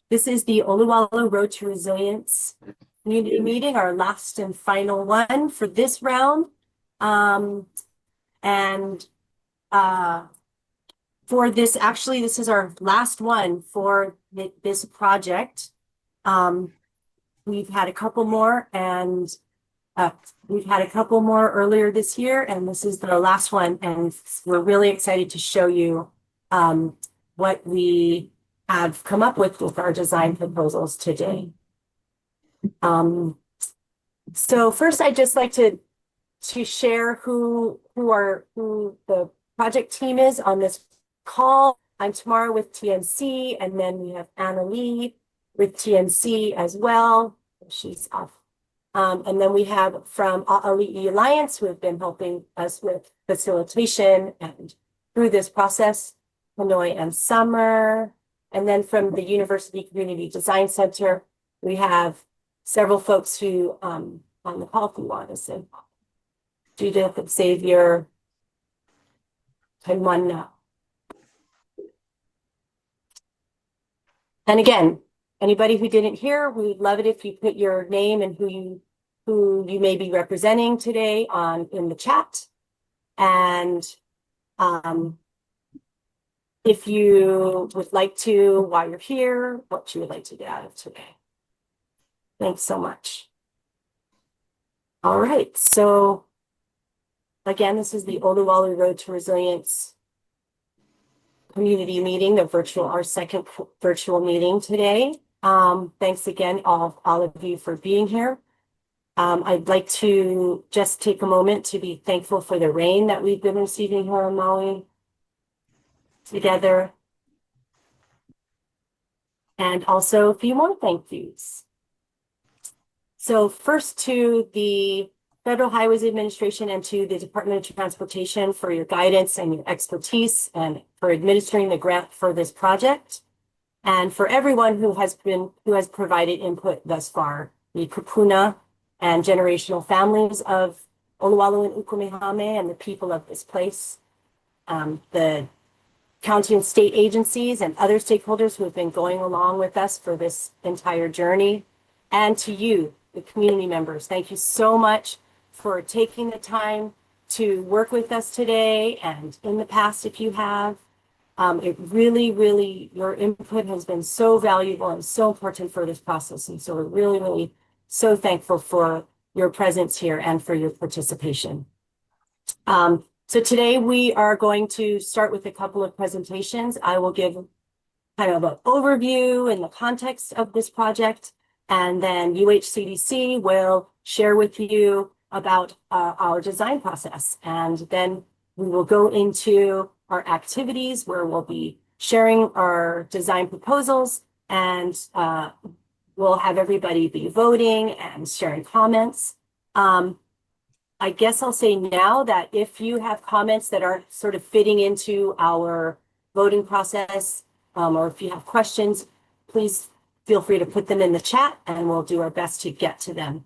This is the OLOWALU Road to Resilience community meeting, our last and final one for this round. And for this, actually, this is our last one for this project. We've had a couple more earlier this year, and this is the last one. And we're really excited to show you what we have come up with our design proposals today. So first, I'd just like to share who the project team is on this call. I'm Tamara with TNC, and then we have Anna Lee with TNC as well. She's off. And then we have from OLOWALU Alliance, who have been helping us with facilitation and through this process, Hanoi and Summer. And then from the University Community Design Center, we have several folks who on the call, if you want to say, Judith, Xavier, and one now. And again, anybody who didn't hear, we'd love it if you put your name and who you may be representing today in the chat. And if you would like to, while you're here, what you would like to get out of today. Thanks so much. All right, so again, this is the OLOWALU Road to Resilience community meeting, our second virtual meeting today. Thanks again, all of you, for being here. I'd like to just take a moment to be thankful for the rain that we've been receiving here on Maui together. And also a few more thank yous. So first, to the Federal Highways Administration and to the Department of Transportation for your guidance and your expertise and for administering the grant for this project. And for everyone who has provided input thus far, the kupuna and generational families of OLOWALU and Ukumehame and the people of this place, the county and state agencies and other stakeholders who have been going along with us for this entire journey, and to you, the community members. Thank you so much for taking the time to work with us today and in the past if you have. It really, your input has been so valuable and so important for this process. And so we're really so thankful for your presence here and for your participation. So today we are going to start with a couple of presentations. I will give kind of an overview in the context of this project, and then UHCDC will share with you about our design process. And then we will go into our activities where we'll be sharing our design proposals, and we'll have everybody be voting and sharing comments. I guess I'll say now that if you have comments that aren't sort of fitting into our voting process, or if you have questions, please feel free to put them in the chat and we'll do our best to get to them.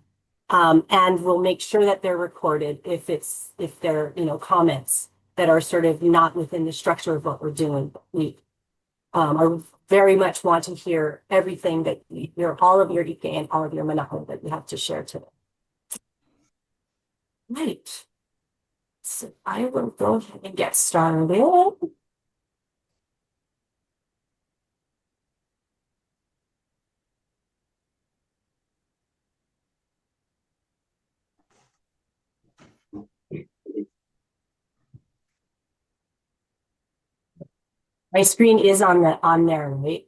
And we'll make sure that they're recorded if they're, comments that are sort of not within the structure of what we're doing. We are very much want to hear everything that all of your ike and all of your manaho that you have to share today. Right. So I will go ahead and get started. My screen is on there, right?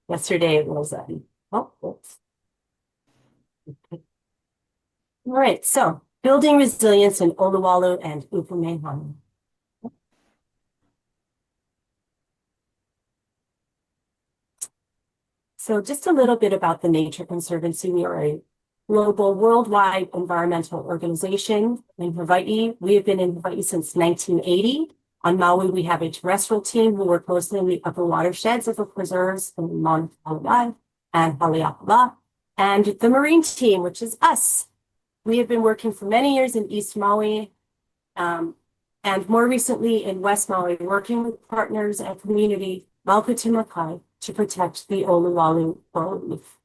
Yesterday it was oops. All right, so building resilience in OLOWALU and Ukumehame. So just a little bit about the Nature Conservancy. We are a global, worldwide environmental organization in Hawaii. We have been in Hawaii since 1980. On Maui, we have a terrestrial team who work mostly in the upper watersheds of the preserves in Mauna Kea and Haleakala, and the marine team, which is us. We have been working for many years in East Maui, and more recently in West Maui, working with partners and community, Maukutimakai, to protect the OLOWALU coral reef.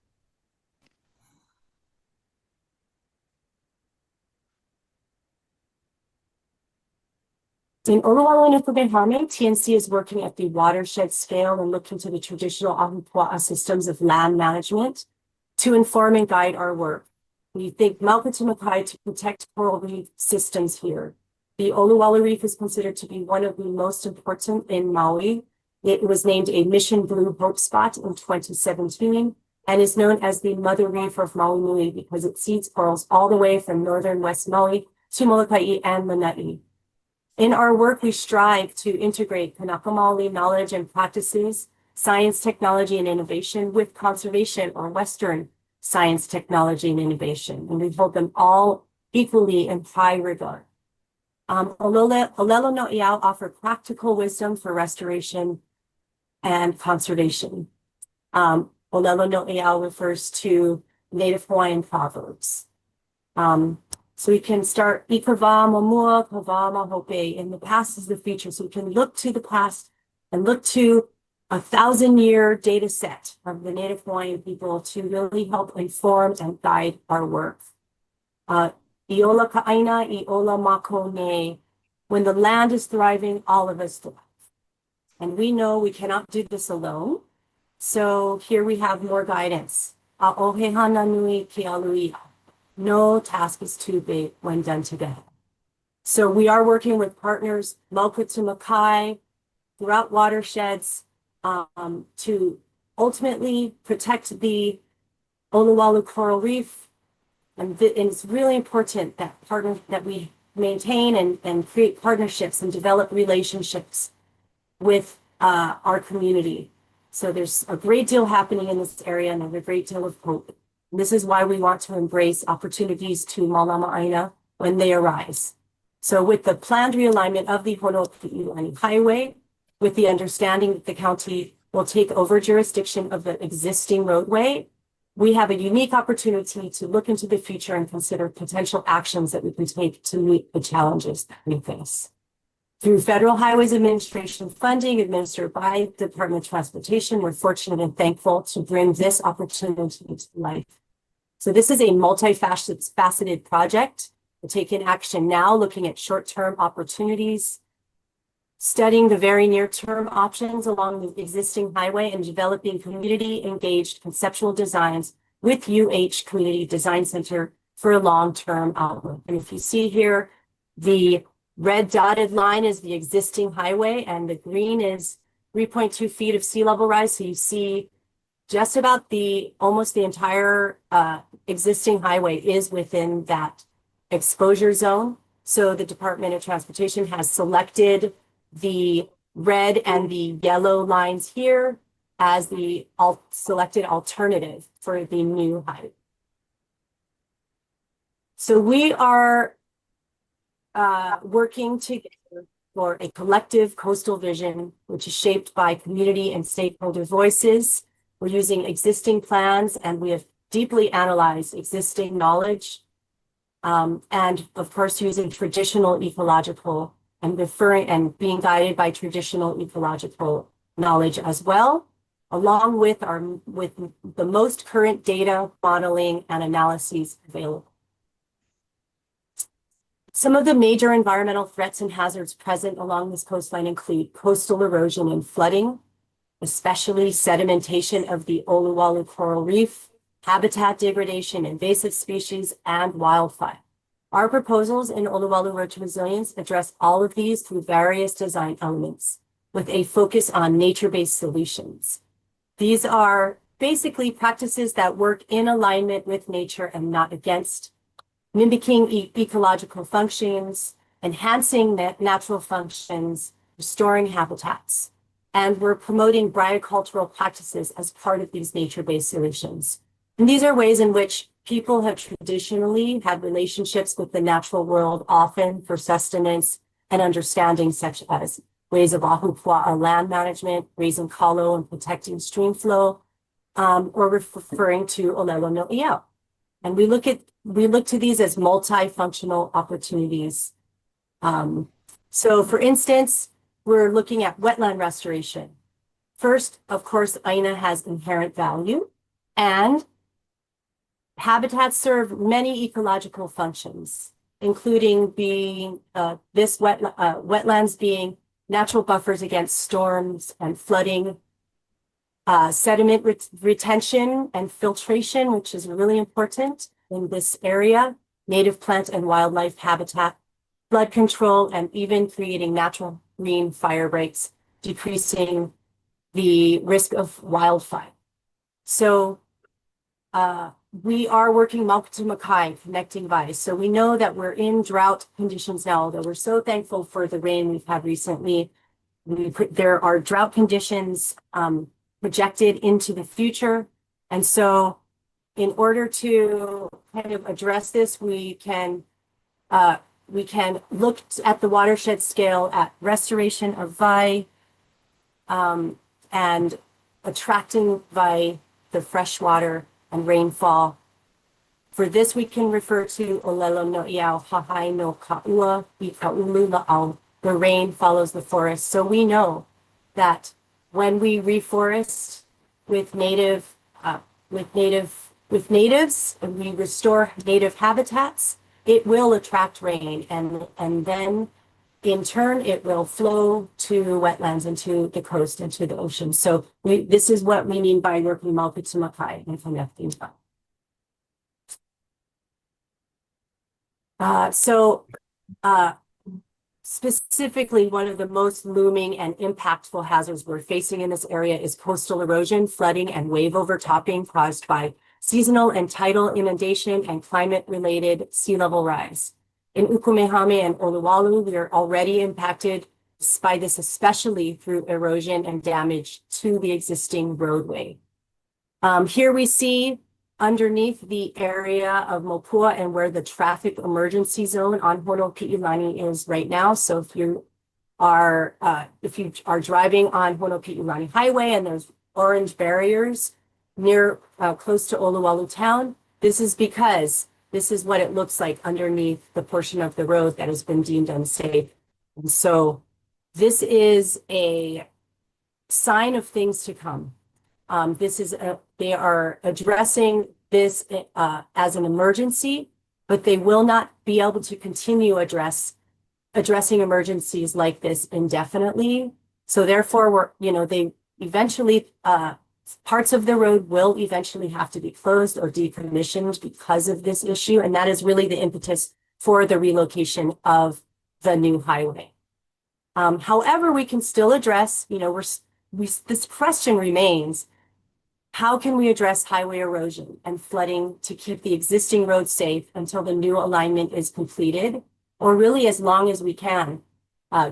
In OLOWALU and Ufugehame, TNC is working at the watershed scale and looking to the traditional Ahupua'a systems of land management to inform and guide our work. We think Maukatumakai to protect coral reef systems here. The OLOWALU Reef is considered to be one of the most important in Maui. It was named a Mission Blue Hope Spot in 2017 and is known as the Mother Reef of Maui Nui because it seeds corals all the way from northern West Maui to Molokai and Lanai. In our work, we strive to integrate Kanaka Maoli knowledge and practices, science, technology, and innovation with conservation or Western science, technology, and innovation. And we hold them all equally in high regard. Olelo no Iao offer practical wisdom for restoration and conservation. Olelo no Iao refers to Native Hawaiian proverbs. So we can start Ikava Mamua Kava Mahope. In the past is the future. So we can look to the past and look to 1,000-year data set of the Native Hawaiian people to really help inform and guide our work. Iola Ka'aina, Iola Mako Ne. When the land is thriving, all of us thrive. And we know we cannot do this alone. So here we have more guidance. A'ohehana nui ke aluia. No task is too big when done together. So we are working with partners, Maukatumakai, throughout watersheds, to ultimately protect the OLOWALU coral reef. And it's really important that we maintain and create partnerships and develop relationships with our community. So there's a great deal happening in this area and a great deal of hope. And this is why we want to embrace opportunities to Malama'aina when they arise. So with the planned realignment of the Honopu'ilani Highway, with the understanding that the county will take over jurisdiction of the existing roadway, we have a unique opportunity to look into the future and consider potential actions that we can take to meet the challenges that we face. Through Federal Highways Administration funding administered by the Department of Transportation, we're fortunate and thankful to bring this opportunity to life. So this is a multifaceted project. We're taking action now, looking at short-term opportunities, studying the very near-term options along the existing highway, and developing community-engaged conceptual designs with UH Community Design Center for a long-term outlook. And if you see here, the red dotted line is the existing highway, and the green is 3.2 feet of sea level rise. So you see just about almost the entire existing highway is within that exposure zone. So the Department of Transportation has selected the red and the yellow lines here as the selected alternative for the new highway. So we are working together for a collective coastal vision, which is shaped by community and stakeholder voices. We're using existing plans, and we have deeply analyzed existing knowledge, and of course, using traditional ecological and being guided by traditional ecological knowledge as well, along with the most current data, modeling, and analyses available. Some of the major environmental threats and hazards present along this coastline include coastal erosion and flooding, especially sedimentation of the OLOWALU coral reef, habitat degradation, invasive species, and wildfire. Our proposals in OLOWALU Road to Resilience address all of these through various design elements with a focus on nature-based solutions. These are basically practices that work in alignment with nature and not against, mimicking ecological functions, enhancing natural functions, restoring habitats. And we're promoting biocultural practices as part of these nature-based solutions. And these are ways in which people have traditionally had relationships with the natural world, often for sustenance and understanding, such as ways of ahupua'a land management, raising kalo and protecting stream flow, or referring to olelo no iao. And we look to these as multifunctional opportunities. So for instance, we're looking at wetland restoration First, of course, Aina has inherent value, and habitats serve many ecological functions, including being wetlands being natural buffers against storms and flooding, sediment retention and filtration, which is really important in this area, native plant and wildlife habitat, flood control, and even creating natural green fire breaks, decreasing the risk of wildfire. So we are working Malkatu Makai, connecting Vais. So we know that we're in drought conditions now, although we're so thankful for the rain we've had recently. There are drought conditions projected into the future. And so in order to kind of address this, we can look at the watershed scale at restoration of Vai and attracting Vai the fresh water and rainfall. For this, we can refer to Olelo no Iau Hahai no Kaua I Kaulu La'au. The rain follows the forest. So we know that when we reforest with natives and we restore native habitats, it will attract rain, and then in turn it will flow to wetlands and to the coast and to the ocean. So this is what we mean by working Malkatu Makai and connecting. Specifically, one of the most looming and impactful hazards we're facing in this area is coastal erosion, flooding, and wave overtopping caused by seasonal and tidal inundation and climate-related sea level rise. In Ukumehame and OLOWALU, we are already impacted by this, especially through erosion and damage to the existing roadway. Here we see underneath the area of Mopua and where the traffic emergency zone on Honopi'ilani is right now. So if you are driving on Honopi'ilani Highway and there's orange barriers near close to OLOWALU town, this is because this is what it looks like underneath the portion of the road that has been deemed unsafe. And so this is a sign of things to come. They are addressing this as an emergency, but they will not be able to continue addressing emergencies like this indefinitely. So therefore, they eventually, parts of the road will eventually have to be closed or decommissioned because of this issue. And that is really the impetus for the relocation of the new highway. However, we can still address, this question remains, how can we address highway erosion and flooding to keep the existing road safe until the new alignment is completed, or really as long as we can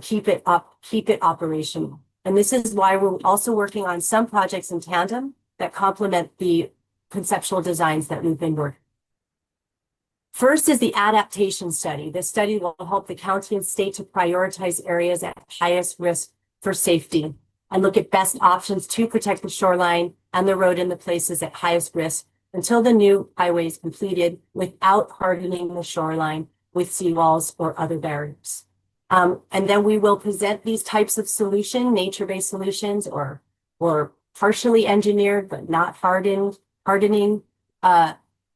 keep it operational? And this is why we're also working on some projects in tandem that complement the conceptual designs that we've been working. First is the adaptation study. This study will help the county and state to prioritize areas at highest risk for safety and look at best options to protect the shoreline and the road in the places at highest risk until the new highway is completed without hardening the shoreline with seawalls or other barriers. And then we will present these types of nature-based solutions or partially engineered but not hardening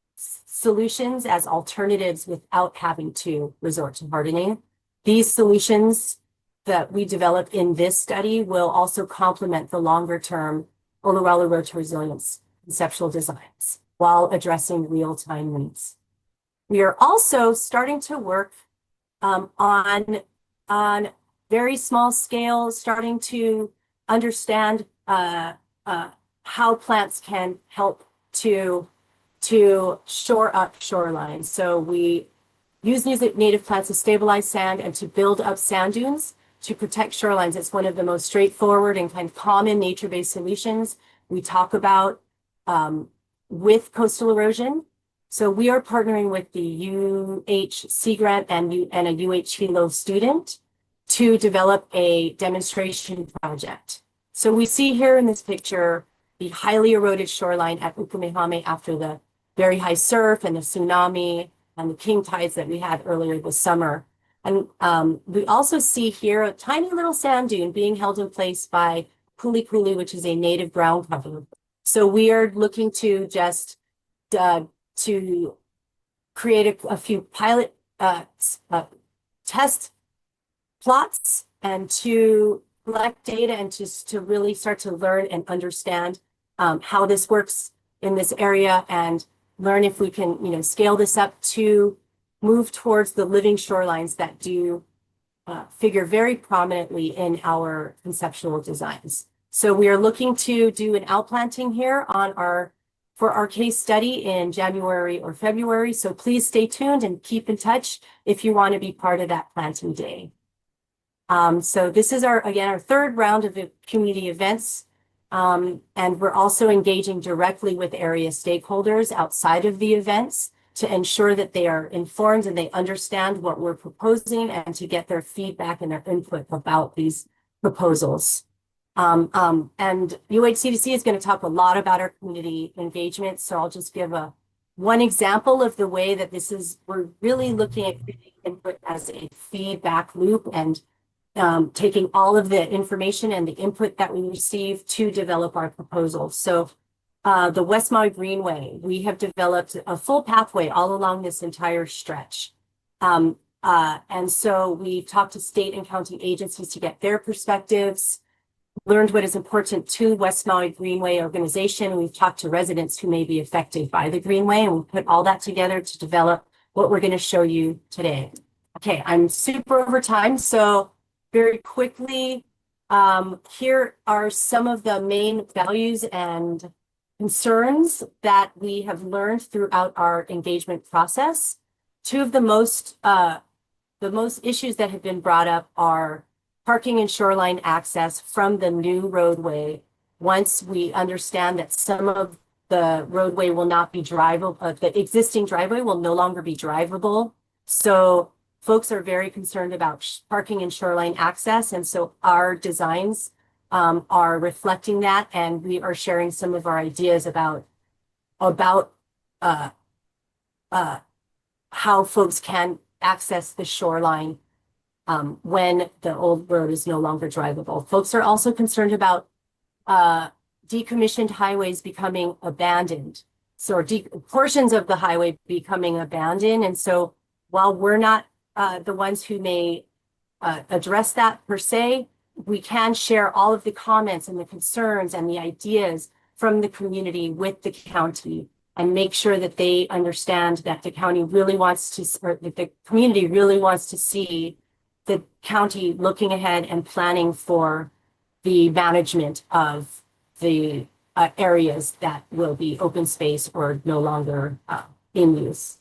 solutions as alternatives without having to resort to hardening. These solutions that we develop in this study will also complement the longer-term OLOWALU Road to Resilience conceptual designs while addressing real-time needs. We are also starting to work on very small scale, starting to understand how plants can help to shore up shorelines. So we use native plants to stabilize sand and to build up sand dunes to protect shorelines. It's one of the most straightforward and kind of common nature-based solutions we talk about with coastal erosion. So we are partnering with the UH Sea Grant and a UH Hilo student to develop a demonstration project. So we see here in this picture the highly eroded shoreline at Ukumehame after the very high surf and the tsunami and the king tides that we had earlier this summer. And we also see here a tiny little sand dune being held in place by kuli, which is a native ground cover. So we are looking to just to create a few pilot test plots and to collect data and just to really start to learn and understand how this works in this area and learn if we can, scale this up to move towards the living shorelines that do figure very prominently in our conceptual designs. So we are looking to do an outplanting here for our case study in January or February. So please stay tuned and keep in touch if you want to be part of that planting day. So this is our third round of community events. And we're also engaging directly with area stakeholders outside of the events to ensure that they are informed and they understand what we're proposing and to get their feedback and their input about these proposals. And UHCDC is going to talk a lot about our community engagement. So I'll just give one example of the way that we're really looking at input as a feedback loop and taking all of the information and the input that we receive to develop our proposals. So the West Maui Greenway, we have developed a full pathway all along this entire stretch. And so we talked to state and county agencies to get their perspectives, learned what is important to West Maui Greenway organization. We've talked to residents who may be affected by the Greenway, and we put all that together to develop what we're going to show you today. Okay, I'm super over time, so very quickly, here are some of the main values and concerns that we have learned throughout our engagement process. Two of the most issues that have been brought up are parking and shoreline access from the new roadway. Once we understand that some of the roadway will not be drivable, the existing driveway will no longer be drivable. So folks are very concerned about parking and shoreline access. And so our designs are reflecting that. And we are sharing some of our ideas about how folks can access the shoreline when the old road is no longer drivable. Folks are also concerned about decommissioned highways becoming abandoned. So portions of the highway becoming abandoned. And so while we're not the ones who may address that per se, we can share all of the comments and the concerns and the ideas from the community with the county and make sure that they understand that the county really wants to, or that the community really wants to see the county looking ahead and planning for the management of the areas that will be open space or no longer in use.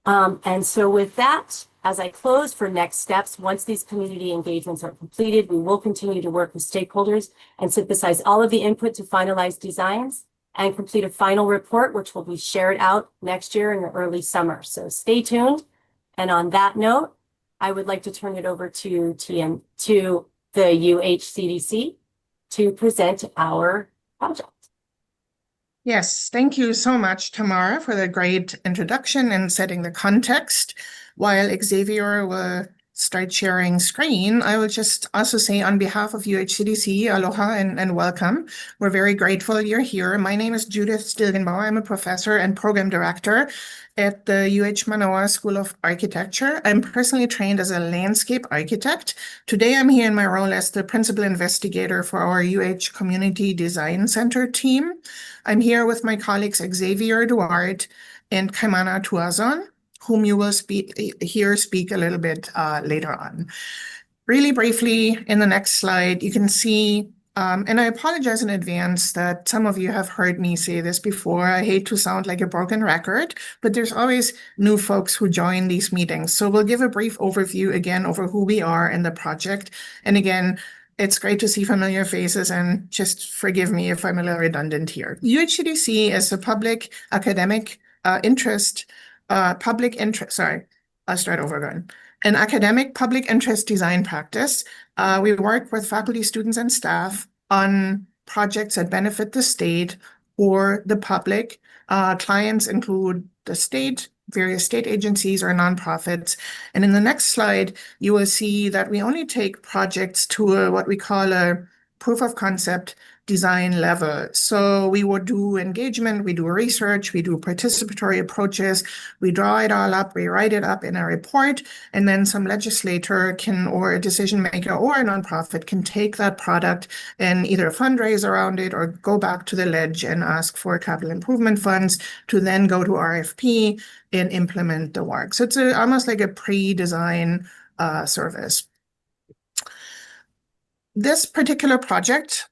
And so with that, as I close for next steps, once these community engagements are completed, we will continue to work with stakeholders and synthesize all of the input to finalize designs and complete a final report, which will be shared out next year in the early summer. So stay tuned. And on that note, I would like to turn it over to the UHCDC to present our project. Yes, thank you so much, Tamara, for the great introduction and setting the context. While Xavier will start sharing screen, I will just also say on behalf of UHCDC, aloha and welcome. We're very grateful you're here. My name is Judith Stilgenbauer. I'm a professor and program director at the UH Manoa School of Architecture. I'm personally trained as a landscape architect. Today, I'm here in my role as the principal investigator for our UH Community Design Center team. I'm here with my colleagues Xavier Duarte and Kaimana Tuazon, whom you will hear speak a little bit later on. Really briefly, in the next slide, you can see, and I apologize in advance that some of you have heard me say this before. I hate to sound like a broken record, but there's always new folks who join these meetings. So we'll give a brief overview again over who we are and the project. And again, it's great to see familiar faces, and just forgive me if I'm a little redundant here. UHCDC is a public academic interest, sorry, I'll start over again. An academic public interest design practice. We work with faculty, students, and staff on projects that benefit the state or the public. Clients include the state, various state agencies, or nonprofits. And in the next slide, you will see that we only take projects to what we call a proof of concept design level. So we would do engagement, we do research, we do participatory approaches, we draw it all up, we write it up in a report, and then some legislator can, or a decision maker or a nonprofit can take that product and either fundraise around it or go back to the ledge and ask for capital improvement funds to then go to RFP and implement the work. So it's almost like a pre-design service. This particular project,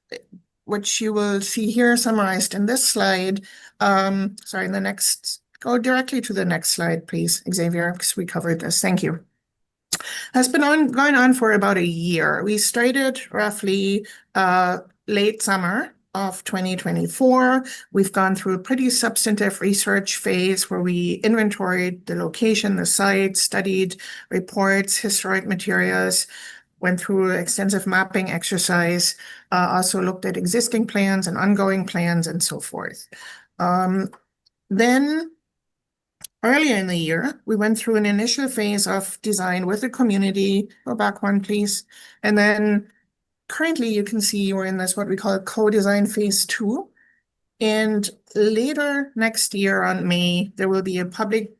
which you will see here summarized in this slide, go directly to the next slide, please, Xavier, because we covered this. Thank you. Has been going on for about a year. We started roughly late summer of 2024. We've gone through a pretty substantive research phase where we inventoried the location, the site, studied reports, historic materials, went through an extensive mapping exercise, also looked at existing plans and ongoing plans and so forth. Then earlier in the year, we went through an initial phase of design with the community. Go back one, please. And then currently you can see we're in this, what we call co-design phase 2. And later next year on May, there will be a public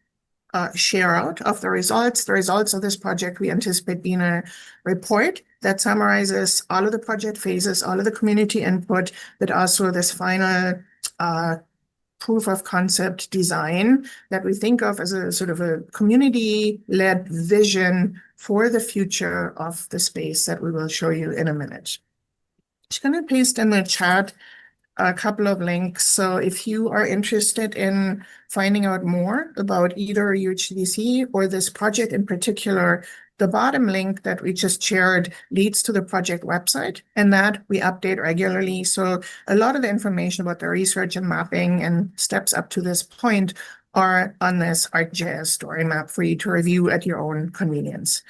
share out of the results. The results of this project we anticipate being a report that summarizes all of the project phases, all of the community input, but also this final proof of concept design that we think of as a sort of a community-led vision for the future of the space that we will show you in a minute. Just going to paste in the chat a couple of links. So if you are interested in finding out more about either UHDC or this project in particular, the bottom link that we just shared leads to the project website, and that we update regularly. So a lot of the information about the research and mapping and steps up to this point are on this ArcGIS story map for you to review at your own convenience.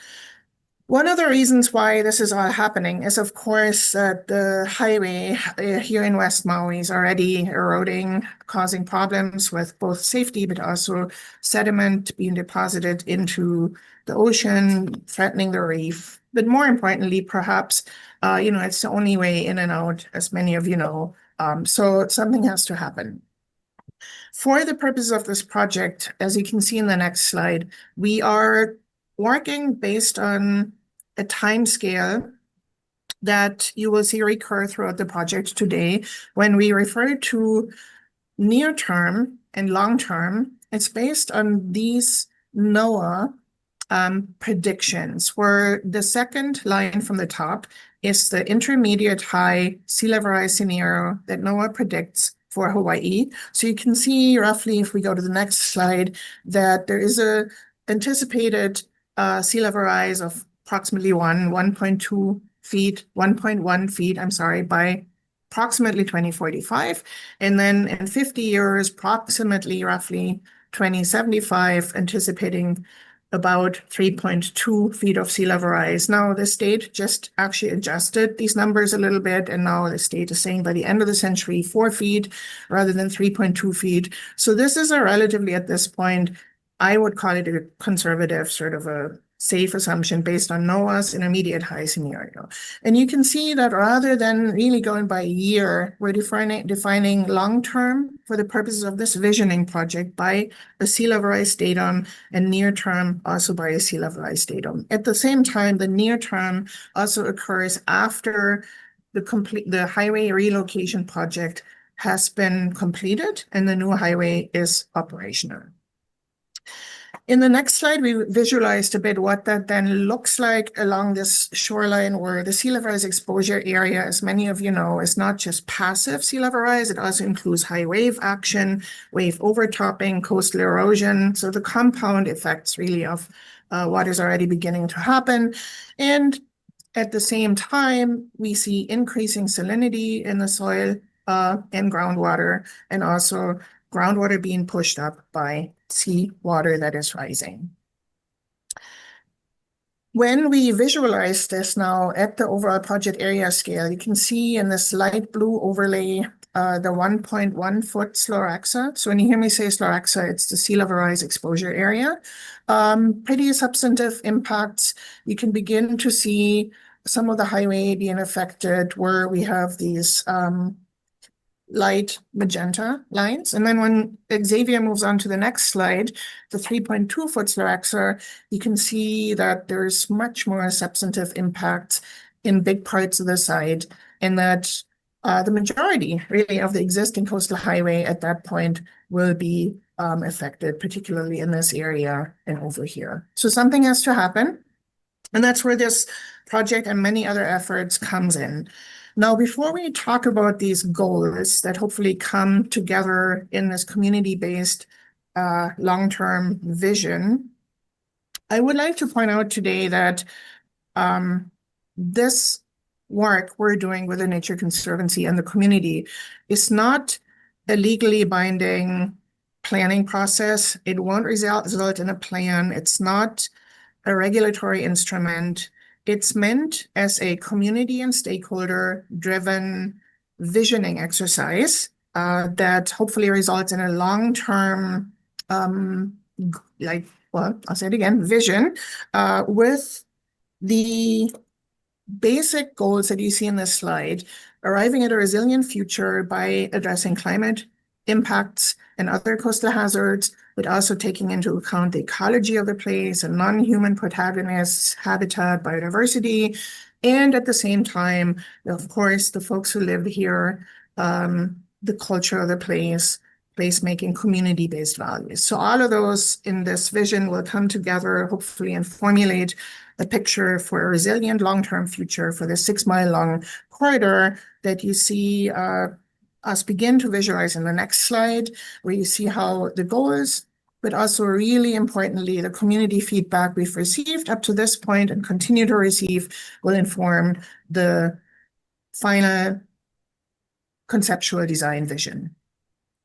One of the reasons why this is all happening is, of course, that the highway here in West Maui is already eroding, causing problems with both safety, but also sediment being deposited into the ocean, threatening the reef. But more importantly, perhaps, it's the only way in and out, as many of you know. So something has to happen. For the purpose of this project, as you can see in the next slide, we are working based on a time scale that you will see recur throughout the project today. When we refer to near term and long term, it's based on these NOAA predictions, where the second line from the top is the intermediate high sea level rise scenario that NOAA predicts for Hawaii. So you can see roughly, if we go to the next slide, that there is a anticipated sea level rise of approximately 1.2 feet, 1.1 feet, by approximately 2045. And then in 50 years, approximately roughly 2075, anticipating about 3.2 feet of sea level rise. Now, the state just actually adjusted these numbers a little bit, and now the state is saying by the end of the century, 4 feet rather than 3.2 feet. So this is a relatively, at this point, I would call it a conservative, sort of a safe assumption based on NOAA's intermediate high scenario. And you can see that rather than really going by a year, we're defining long-term for the purposes of this visioning project by a sea level rise datum, and near-term also by a sea level rise datum. At the same time, the near-term also occurs after the highway relocation project has been completed and the new highway is operational. In the next slide, we visualized a bit what that then looks like along this shoreline, where the sea level rise exposure area, as many of you know, is not just passive sea level rise. It also includes high wave action, wave overtopping, coastal erosion. So the compound effects really of what is already beginning to happen. And at the same time, we see increasing salinity in the soil and groundwater, and also groundwater being pushed up by sea water that is rising. When we visualize this now at the overall project area scale, you can see in this light blue overlay the 1.1 foot Sloraxa. So when you hear me say Sloraxa, it's the sea level rise exposure area. Pretty substantive impacts. You can begin to see some of the highway being affected where we have these light magenta lines. And then when Xavier moves on to the next slide, the 3.2 foot Sloraxa, you can see that there's much more substantive impacts in big parts of the site, and that the majority really of the existing coastal highway at that point will be affected, particularly in this area and over here. So something has to happen. And that's where this project and many other efforts comes in. Now, before we talk about these goals that hopefully come together in this community-based long-term vision, I would like to point out today that this work we're doing with the Nature Conservancy and the community is not a legally binding planning process. It won't result in a plan. It's not a regulatory instrument. It's meant as a community and stakeholder-driven visioning exercise that hopefully results in a long-term, I'll say it again, vision with the basic goals that you see in this slide, arriving at a resilient future by addressing climate impacts and other coastal hazards, but also taking into account the ecology of the place and non-human protagonists, habitat, biodiversity, and at the same time, of course, the folks who live here, the culture of the place, place-making, community-based values. So all of those in this vision will come together, hopefully, and formulate a picture for a resilient long-term future for the 6-mile-long corridor that you see us begin to visualize in the next slide, where you see how the goals, but also really importantly, the community feedback we've received up to this point and continue to receive will inform the final conceptual design vision.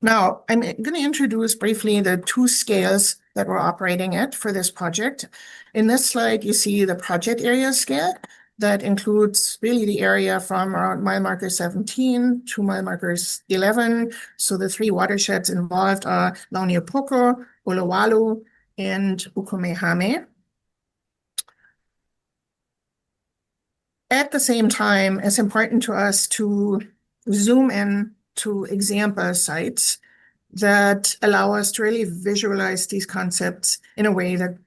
Now, I'm going to introduce briefly the 2 scales that we're operating at for this project. In this slide, you see the project area scale that includes really the area from around mile marker 17 to mile marker 11. So the 3 watersheds involved are Launiupoko, OLOWALU, and Ukumehame. At the same time, it's important to us to zoom in to example sites that allow us to really visualize these concepts in a way that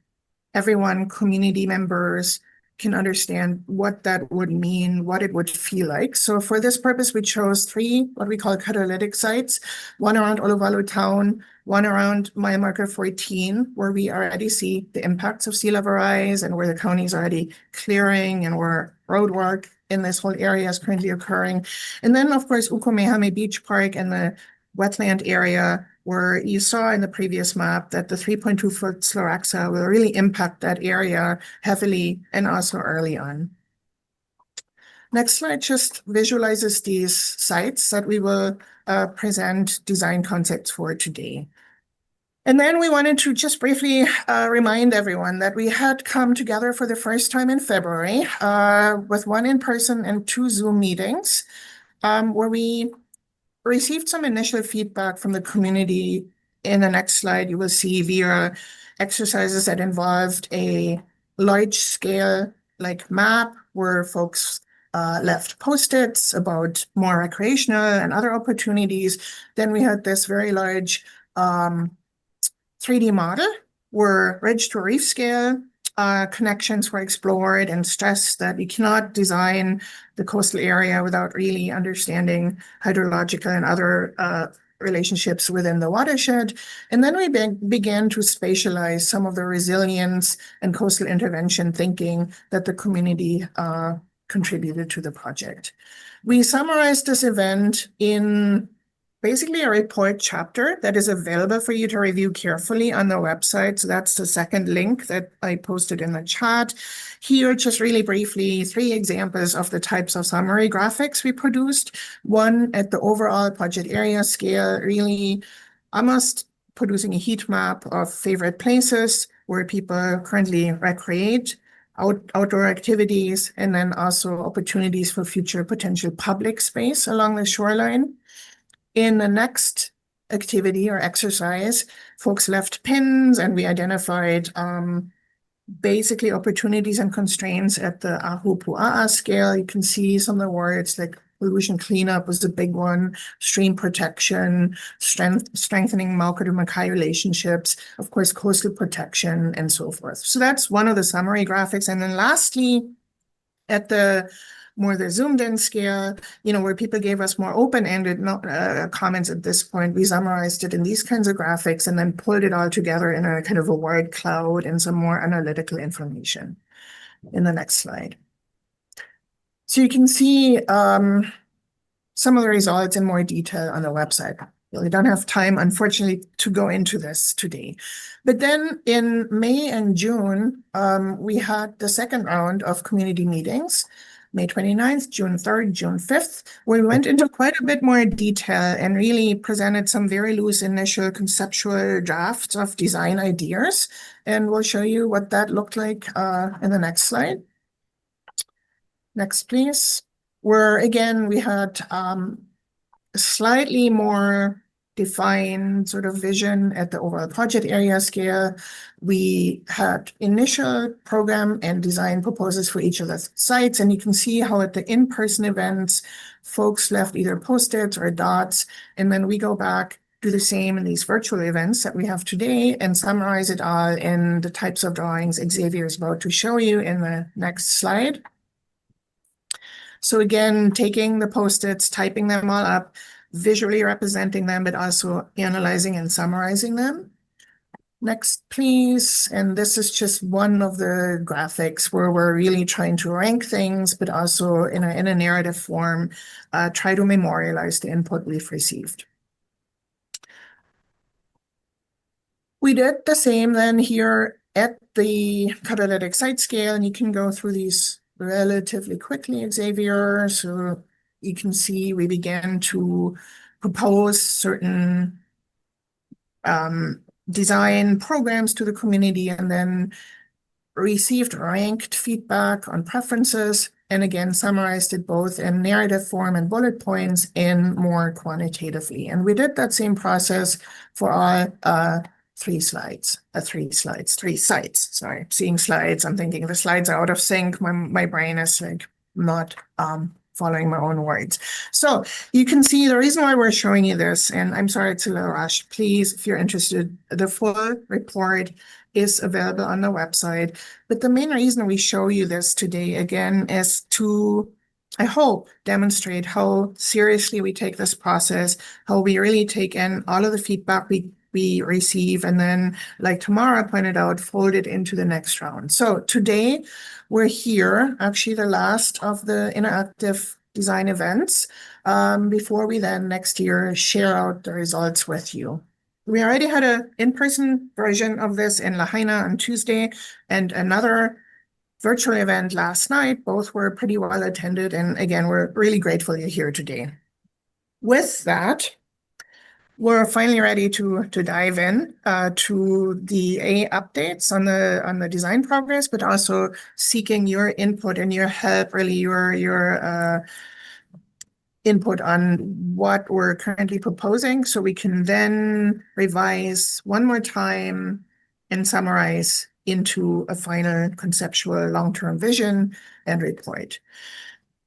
everyone, community members, can understand what that would mean, what it would feel like. So for this purpose, we chose 3 what we call catalytic sites, one around OLOWALU town, one around mile marker 14, where we already see the impacts of sea level rise and where the county is already clearing and where road work in this whole area is currently occurring. And then, of course, Ukumehame Beach Park and the wetland area where you saw in the previous map that the 3.2 foot Sloraxa will really impact that area heavily and also early on. Next slide just visualizes these sites that we will present design concepts for today. And then we wanted to just briefly remind everyone that we had come together for the first time in February with 1 in-person and 2 Zoom meetings where we received some initial feedback from the community. In the next slide, you will see via exercises that involved a large scale like map where folks left post-its about more recreational and other opportunities. Then we had this very large 3D model where ridge to reef scale connections were explored and stressed that you cannot design the coastal area without really understanding hydrological and other relationships within the watershed. And then we began to spatialize some of the resilience and coastal intervention thinking that the community contributed to the project. We summarized this event in basically a report chapter that is available for you to review carefully on the website. So that's the second link that I posted in the chat. Here, just really briefly, 3 examples of the types of summary graphics we produced. One at the overall project area scale, really almost producing a heat map of favorite places where people currently recreate, outdoor activities, and then also opportunities for future potential public space along the shoreline. In the next activity or exercise, folks left pins and we identified basically opportunities and constraints at the Ahupua'a scale. You can see some of the words like pollution cleanup was a big one, stream protection, strengthening Mauka to Makai relationships, of course, coastal protection, and so forth. So that's one of the summary graphics. And then lastly, at the zoomed in scale, where people gave us more open-ended comments at this point, we summarized it in these kinds of graphics and then pulled it all together in a kind of a word cloud and some more analytical information in the next slide. So you can see some of the results in more detail on the website. We don't have time, unfortunately, to go into this today. But then in May and June, we had the second round of community meetings, May 29th, June 3rd, June 5th, where we went into quite a bit more detail and really presented some very loose initial conceptual drafts of design ideas. And we'll show you what that looked like in the next slide. Next, please. Where again, we had slightly more defined sort of vision at the overall project area scale. We had initial program and design proposals for each of the sites, and you can see how at the in-person events, folks left either post-its or dots, and then we go back, do the same in these virtual events that we have today, and summarize it all in the types of drawings Xavier is about to show you in the next slide. So again, taking the post-its, typing them all up, visually representing them, but also analyzing and summarizing them. Next, please. And this is just one of the graphics where we're really trying to rank things, but also in a narrative form, try to memorialize the input we've received. We did the same then here at the catalytic site scale, and you can go through these relatively quickly, Xavier. So you can see we began to propose certain design programs to the community and then received ranked feedback on preferences, and again, summarized it both in narrative form and bullet points and more quantitatively. And we did that same process for all three sites. Sorry, seeing slides. I'm thinking the slides are out of sync. My brain is like not following my own words. So you can see the reason why we're showing you this, and I'm sorry it's a little rushed. Please, if you're interested, the full report is available on the website. But the main reason we show you this today, again, is to, I hope, demonstrate how seriously we take this process, how we really take in all of the feedback we receive, and then, like Tamara pointed out, fold it into the next round. So today we're here, actually the last of the interactive design events, before we then next year share out the results with you. We already had an in-person version of this in Lahaina on Tuesday and another virtual event last night. Both were pretty well attended, and again, we're really grateful you're here today. With that, we're finally ready to dive in to the updates on the design progress, but also seeking your input and your help, really your input on what we're currently proposing, so we can then revise one more time and summarize into a final conceptual long-term vision and report.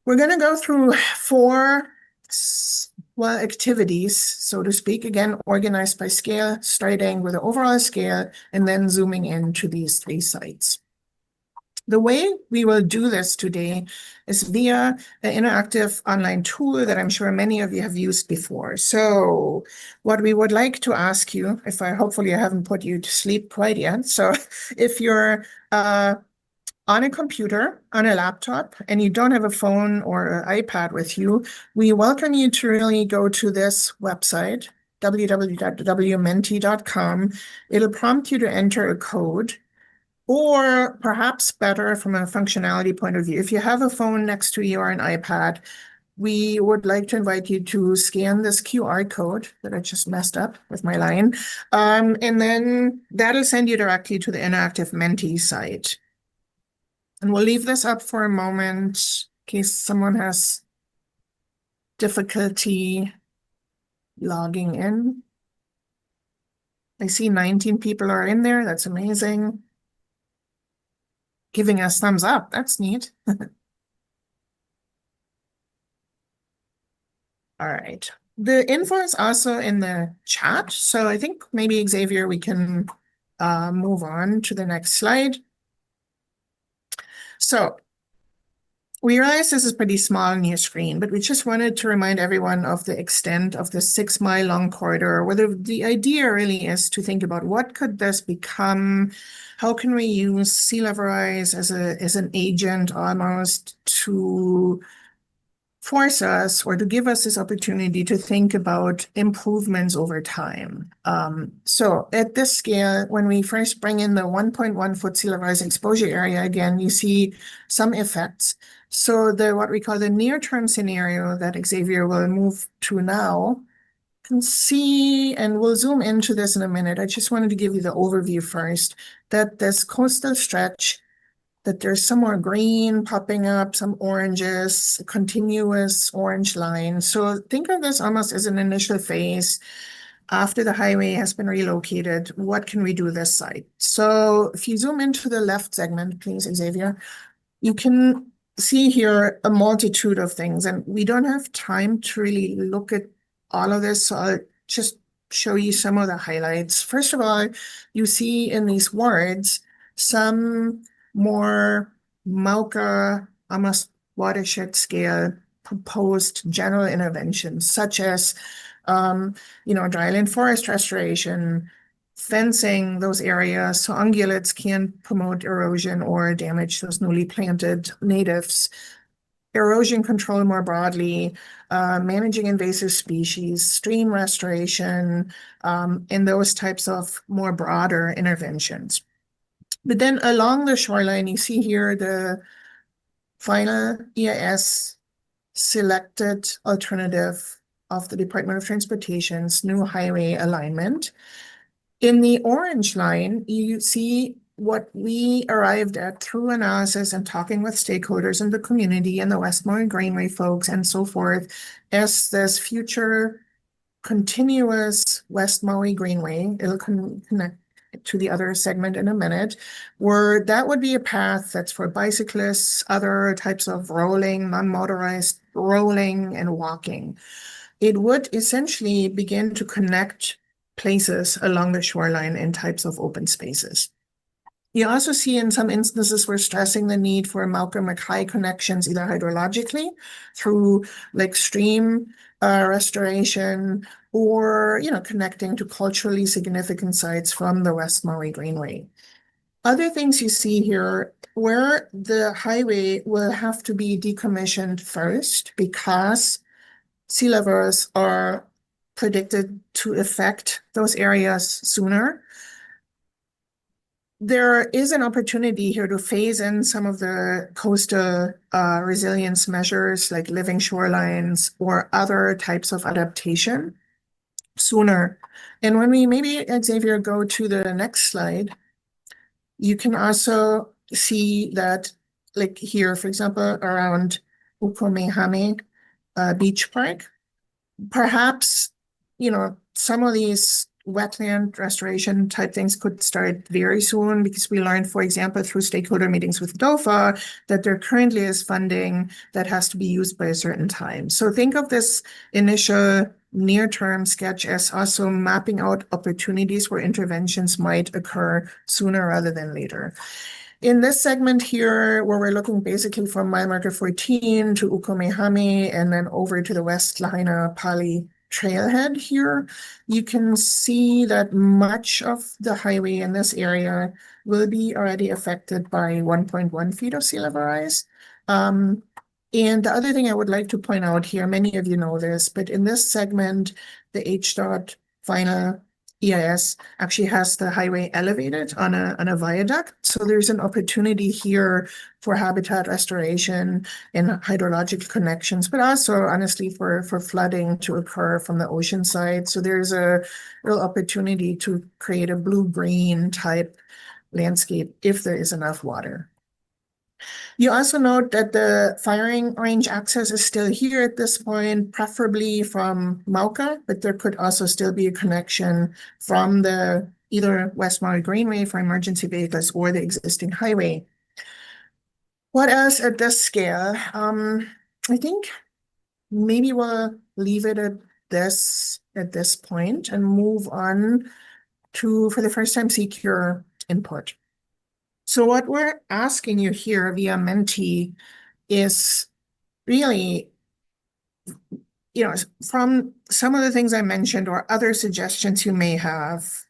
We're going to go through four activities, so to speak, again, organized by scale, starting with the overall scale and then zooming into these three sites. The way we will do this today is via an interactive online tool that I'm sure many of you have used before. So what we would like to ask you, hopefully I haven't put you to sleep quite yet. So if you're on a computer, on a laptop, and you don't have a phone or an iPad with you, we welcome you to really go to this website, www.menti.com. It'll prompt you to enter a code, or perhaps better from a functionality point of view, if you have a phone next to you or an iPad, we would like to invite you to scan this QR code that I just messed up with my line, and then that'll send you directly to the Interactive Menti site. And we'll leave this up for a moment in case someone has difficulty logging in. I see 19 people are in there. That's amazing. giving us thumbs up. That's neat. All right. The info is also in the chat. So I think maybe Xavier, we can move on to the next slide. So we realize this is pretty small on your screen, but we just wanted to remind everyone of the extent of the 6 mile long corridor, where the idea really is to think about what could this become? How can we use sea level rise as an agent almost to force us or to give us this opportunity to think about improvements over time. So at this scale, when we first bring in the 1.1 foot sea level rise exposure area, again, you see some effects. So what we call the near-term scenario that Xavier will move to now can see, and we'll zoom into this in a minute. I just wanted to give you the overview first, that this coastal stretch, that there's some more green popping up, some oranges, a continuous orange line. So think of this almost as an initial phase. After the highway has been relocated, what can we do this site? So if you zoom into the left segment, please, Xavier, you can see here a multitude of things, and we don't have time to really look at all of this, so I'll just show you some of the highlights. First of all, you see in these words some more MAUCA, almost watershed scale proposed general interventions, such as dryland forest restoration, fencing those areas so ungulates can't promote erosion or damage those newly planted natives, erosion control more broadly, managing invasive species, stream restoration, and those types of more broader interventions. But then along the shoreline, you see here the final EIS selected alternative of the Department of Transportation's new highway alignment. In the orange line, you see what we arrived at through analysis and talking with stakeholders in the community and the West Maui Greenway folks and so forth as this future continuous West Maui Greenway. It'll connect to the other segment in a minute, where that would be a path that's for bicyclists, other types of rolling, non-motorized rolling and walking. It would essentially begin to connect places along the shoreline in types of open spaces. You also see in some instances we're stressing the need for MAUCA-McHigh connections, either hydrologically through like stream restoration or connecting to culturally significant sites from the West Maui Greenway. Other things you see here where the highway will have to be decommissioned first because sea levels are predicted to affect those areas sooner. There is an opportunity here to phase in some of the coastal resilience measures like living shorelines or other types of adaptation sooner. And when we maybe, Xavier, go to the next slide, you can also see that like here, for example, around Ukomehame Beach Park, perhaps, some of these wetland restoration type things could start very soon because we learned, for example, through stakeholder meetings with DOFA, that there currently is funding that has to be used by a certain time. So think of this initial near-term sketch as also mapping out opportunities where interventions might occur sooner rather than later. In this segment here, where we're looking basically from mile marker 14 to Ukomehame and then over to the West Lahaina Pali trailhead here, you can see that much of the highway in this area will be already affected by 1.1 feet of sea level rise. And the other thing I would like to point out here, many of you know this, but in this segment, the HDOT final EIS actually has the highway elevated on a viaduct. So there's an opportunity here for habitat restoration and hydrological connections, but also honestly for flooding to occur from the ocean side. So there's a real opportunity to create a blue-green type landscape if there is enough water. You also note that the firing range access is still here at this point, preferably from MAUCA, but there could also still be a connection from the either West Maui Greenway for emergency vehicles or the existing highway. What else at this scale? I think maybe we'll leave it at this point and move on to, for the first time, seek your input. So what we're asking you here via Menti is really, from some of the things I mentioned or other suggestions you may have,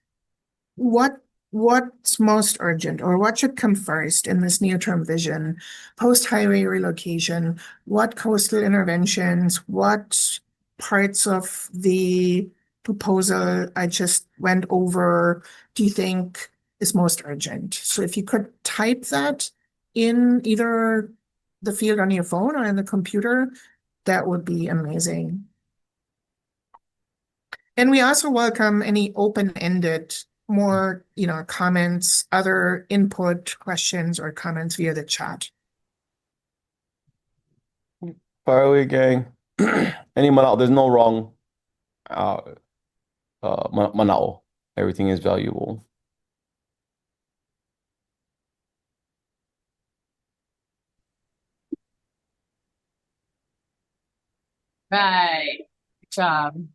what's most urgent or what should come first in this near-term vision, post-highway relocation, what coastal interventions, what parts of the proposal I just went over do you think is most urgent? So if you could type that in either the field on your phone or in the computer, that would be amazing. And we also welcome any open-ended, more, comments, other input, questions, or comments via the chat. Fire away, gang. Any manao, there's no wrong manao. Everything is valuable. Right. Good job.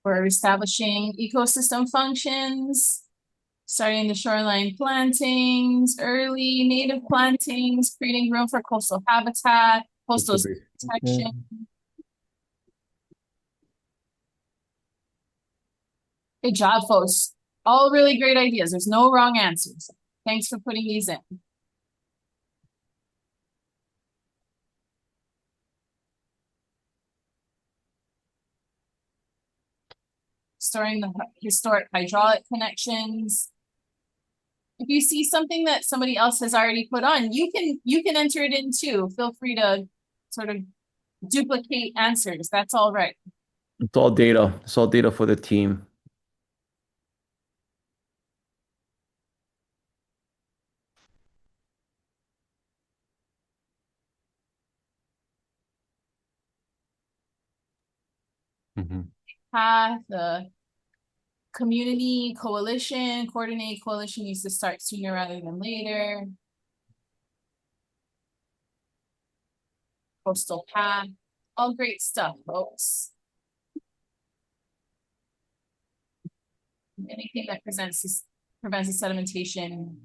We're establishing ecosystem functions, starting the shoreline plantings, early native plantings, creating room for coastal habitat, coastal protection. Good job, folks. All really great ideas. There's no wrong answers. Thanks for putting these in. Storing the historic hydraulic connections. If you see something that somebody else has already put on, you can enter it in too. Feel free to sort of duplicate answers. That's all right. It's all data. It's all data for the team. The community coalition, coordinate coalition needs to start sooner rather than later. Coastal path, all great stuff, folks. Anything that prevents the sedimentation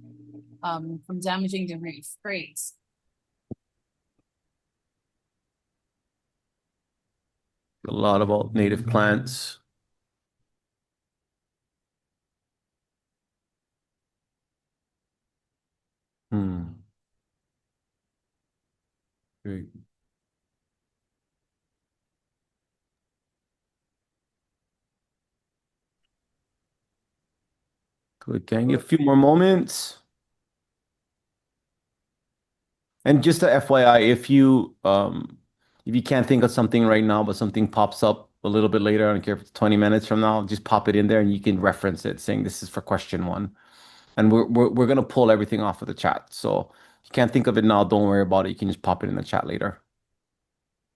from damaging the reef, great. A lot about native plants. Great. Good, gang. A few more moments. And just a FYI, if you can't think of something right now, but something pops up a little bit later, I don't care if it's 20 minutes from now, just pop it in there and you can reference it saying this is for question 1. And we're gonna pull everything off of the chat. So if you can't think of it now, don't worry about it. You can just pop it in the chat later.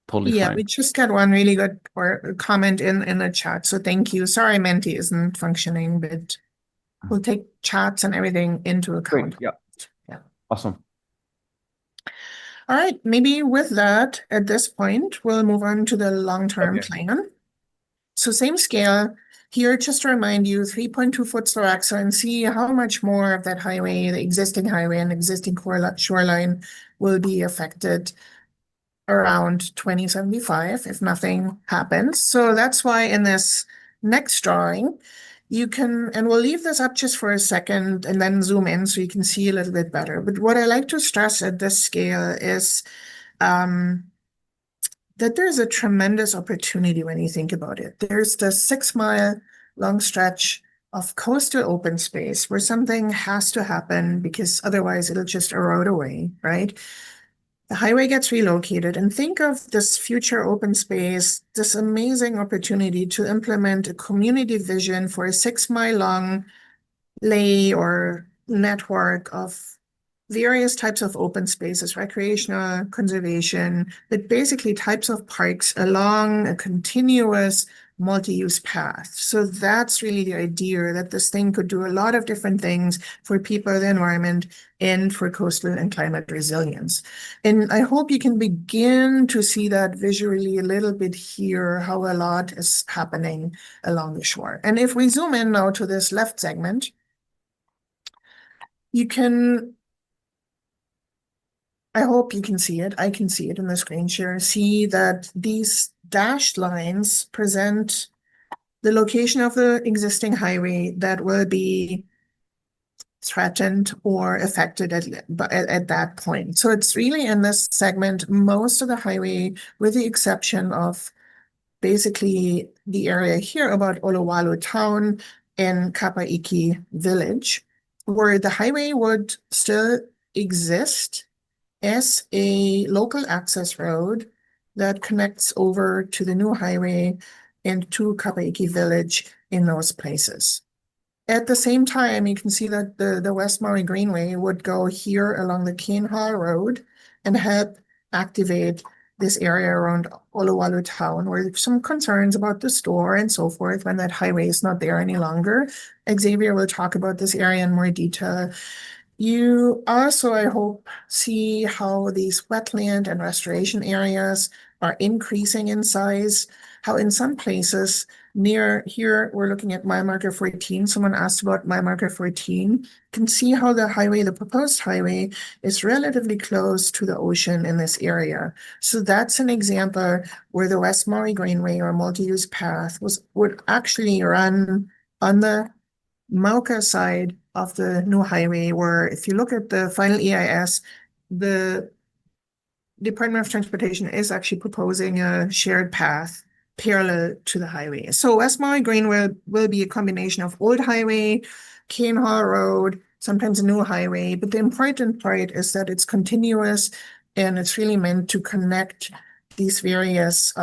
Totally Yeah, fine. we just got one really good comment in the chat. So thank you. Sorry, Menti isn't functioning, but we'll take chats and everything into account. Great. Yeah. Awesome. All right, maybe with that, at this point, we'll move on to the long-term plan. So same scale. Here, just to remind you, 3.2-foot Sloraxa, and see how much more of that highway, the existing highway and existing shoreline, will be affected around 2075 if nothing happens. So that's why in this next drawing, you can, and we'll leave this up just for a second and then zoom in so you can see a little bit better. But what I like to stress at this scale is that there's a tremendous opportunity when you think about it. There's the 6-mile long stretch of coastal open space where something has to happen because otherwise it'll just erode away, right? The highway gets relocated, and think of this future open space, this amazing opportunity to implement a community vision for a 6-mile long lay or network of various types of open spaces, recreational, conservation, but basically types of parks along a continuous multi-use path. So that's really the idea, that this thing could do a lot of different things for people, the environment, and for coastal and climate resilience. And I hope you can begin to see that visually a little bit here, how a lot is happening along the shore. And if we zoom in now to this left segment, you can, I hope you can see it, I can see it in the screen share, see that these dashed lines present the location of the existing highway that will be threatened or affected at that point. So it's really in this segment, most of the highway, with the exception of basically the area here about OLOWALU town and Kapaiki village, where the highway would still exist as a local access road that connects over to the new highway and to Kapaiki village in those places. At the same time, you can see that the West Maui Greenway would go here along the Kane-Hall Road and help activate this area around OLOWALU town, where there's some concerns about the store and so forth when that highway is not there any longer. Xavier will talk about this area in more detail. You also, I hope, see how these wetland and restoration areas are increasing in size, how in some places near here, we're looking at mile marker 14. Someone asked about mile marker 14. You can see how the highway, the proposed highway, is relatively close to the ocean in this area. So that's an example where the West Maui Greenway or multi-use path would actually run on the Mauka side of the new highway, where if you look at the final EIS, the Department of Transportation is actually proposing a shared path parallel to the highway. So West Maui Green will be a combination of old highway, Cane Hall Road, sometimes a new highway, but the important part is that it's continuous and it's really meant to connect these various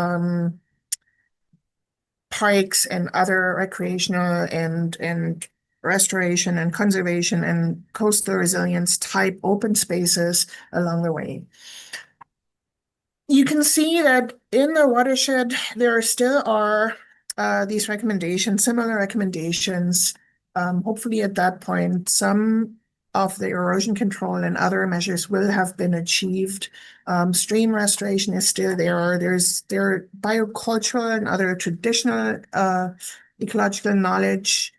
parks and other recreational and restoration and conservation and coastal resilience type open spaces along the way. You can see that in the watershed, there still are these recommendations, similar recommendations. Hopefully at that point, some of the erosion control and other measures will have been achieved. Stream restoration is still there. There are biocultural and other traditional ecological knowledge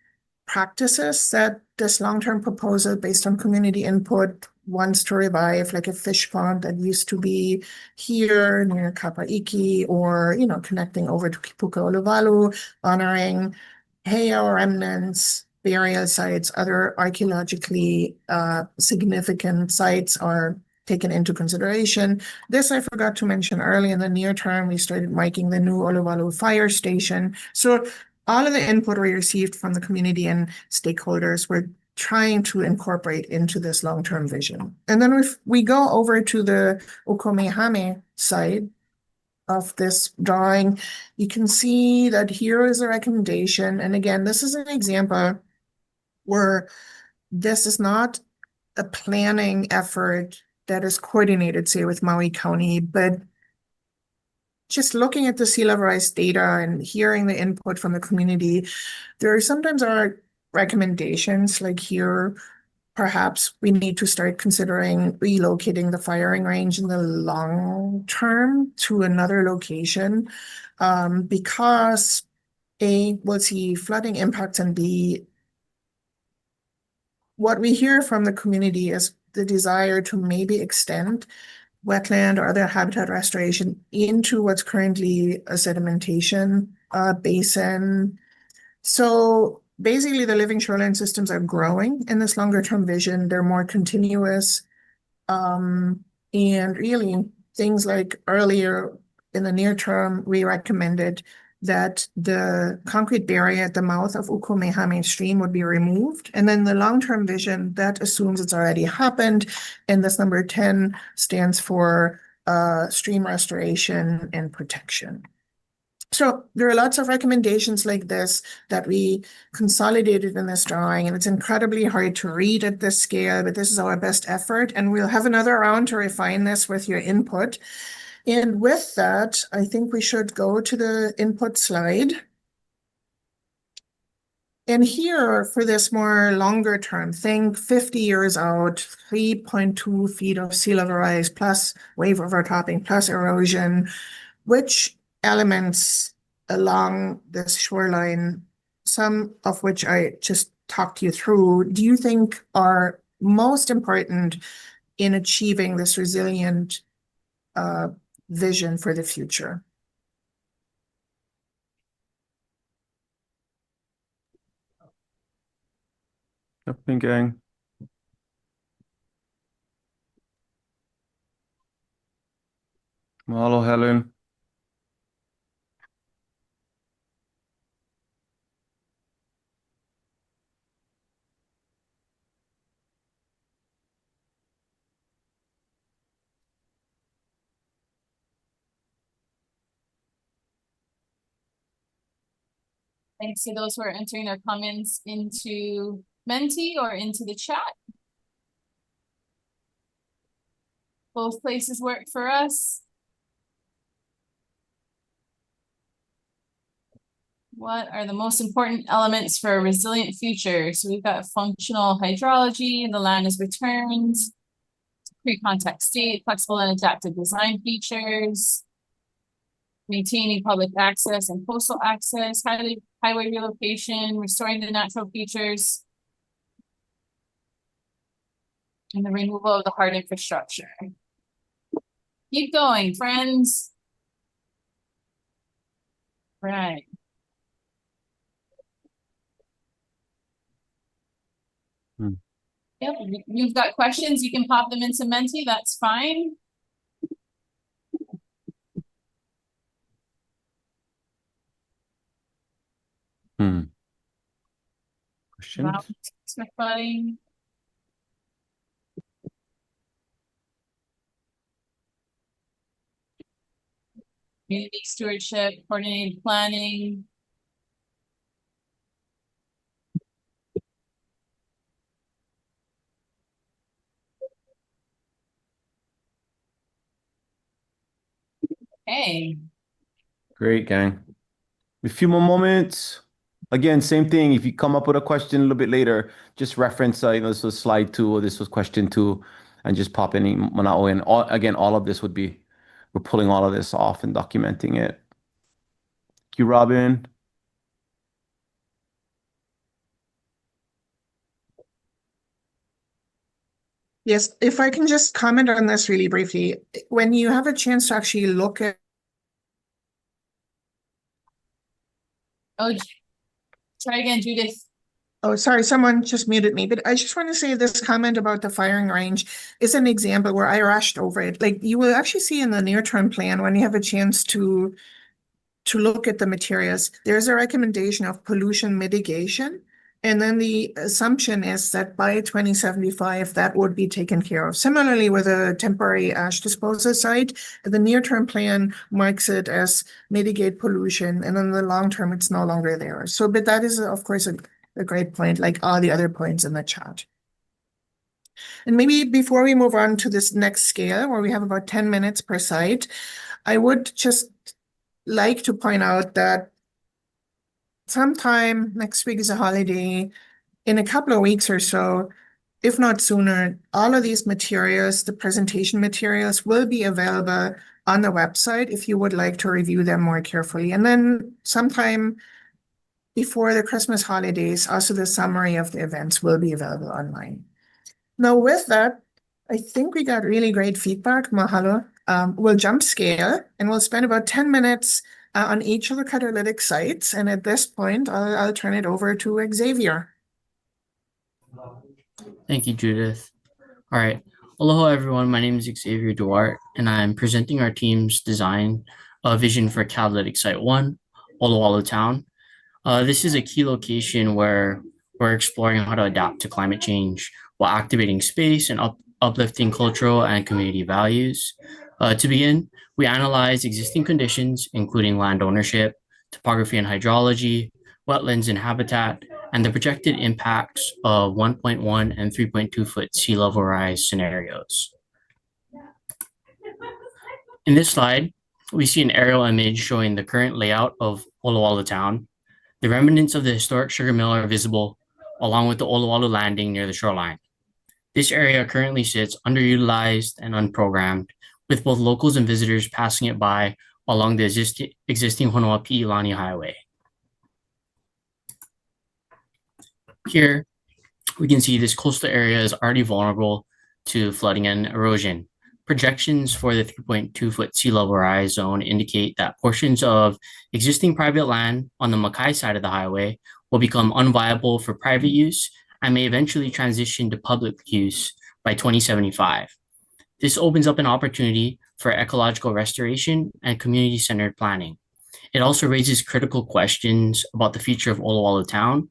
practices that this long-term proposal based on community input wants to revive, like a fish pond that used to be here near Kapaiki, or connecting over to Kipuka OLOWALU, honoring heiau remnants, burial sites, other archaeologically significant sites are taken into consideration. This I forgot to mention early. In the near term, we started making the new OLOWALU fire station. So all of the input we received from the community and stakeholders were trying to incorporate into this long-term vision. And then if we go over to the Ukomehame side of this drawing, you can see that here is a recommendation. And again, this is an example where this is not a planning effort that is coordinated, say, with Maui County, but just looking at the sea level rise data and hearing the input from the community, there sometimes are recommendations like here, perhaps we need to start considering relocating the firing range in the long term to another location, because A, we'll see flooding impacts, and B, what we hear from the community is the desire to maybe extend wetland or other habitat restoration into what's currently a sedimentation basin. So basically, the living shoreline systems are growing in this longer term vision. They're more continuous. And really, things like earlier in the near term, we recommended that the concrete barrier at the mouth of Ukomehame Stream would be removed. And then the long-term vision, that assumes it's already happened. And this number 10 stands for stream restoration and protection. So there are lots of recommendations like this that we consolidated in this drawing, and it's incredibly hard to read at this scale, but this is our best effort. And we'll have another round to refine this with your input. And with that, I think we should go to the input slide. And here, for this more longer term, think 50 years out, 3.2 feet of sea level rise plus wave overtopping plus erosion, which elements along this shoreline, some of which I just talked you through, do you think are most important in achieving this resilient vision for the future? Definitely, gang. Mahalo, Helen. Thanks to those who are entering their comments into Menti or into the chat. Both places work for us. What are the most important elements for a resilient future? So we've got functional hydrology, and the land is returned, pre-contact state, flexible and adaptive design features, maintaining public access and coastal access, highway relocation, restoring the natural features, and the removal of the hard infrastructure. Keep going, friends. Right. Yep, if you've got questions, you can pop them into Menti, that's fine. Questions? Smith Budding. Community stewardship, coordinated planning. Hey. Great, gang. A few more moments. Again, same thing. If you come up with a question a little bit later, just reference, this was slide 2 or this was question 2, and just pop in Manao. And again, all of this would be, we're pulling all of this off and documenting it. Thank you, Robin. Yes, if I can just comment on this really briefly. When you have a chance to actually look at Try again, Judith. Oh, sorry, someone just muted me, but I just want to say this comment about the firing range is an example where I rushed over it. Like you will actually see in the near-term plan when you have a chance to look at the materials, there's a recommendation of pollution mitigation. And then the assumption is that by 2075, that would be taken care of. Similarly, with a temporary ash disposal site, the near-term plan marks it as mitigate pollution, and in the long term, it's no longer there. So, but that is, of course, a great point, like all the other points in the chat. And maybe before we move on to this next scale, where we have about 10 minutes per site, I would just like to point out that sometime next week is a holiday. In a couple of weeks or so, if not sooner, all of these materials, the presentation materials, will be available on the website if you would like to review them more carefully. And then sometime before the Christmas holidays, also the summary of the events will be available online. Now, with that, I think we got really great feedback. Mahalo. We'll jump scale and we'll spend about 10 minutes on each of the catalytic sites. And at this point, I'll turn it over to Xavier. Thank you, Judith. All right. Aloha, everyone. My name is Xavier Duarte, and I'm presenting our team's design vision for Catalytic Site 1, OLOWALU Town. This is a key location where we're exploring how to adapt to climate change while activating space and uplifting cultural and community values. To begin, we analyze existing conditions, including land ownership, topography and hydrology, wetlands and habitat, and the projected impacts of 1.1 and 3.2 foot sea level rise scenarios. In this slide, we see an aerial image showing the current layout of OLOWALU Town. The remnants of the historic sugar mill are visible, along with the OLOWALU landing near the shoreline. This area currently sits underutilized and unprogrammed, with both locals and visitors passing it by along the existing Honoapi'ilani Highway. Here, we can see this coastal area is already vulnerable to flooding and erosion. Projections for the 3.2-foot sea level rise zone indicate that portions of existing private land on the Mackay side of the highway will become unviable for private use and may eventually transition to public use by 2075. This opens up an opportunity for ecological restoration and community-centered planning. It also raises critical questions about the future of OLOWALU town,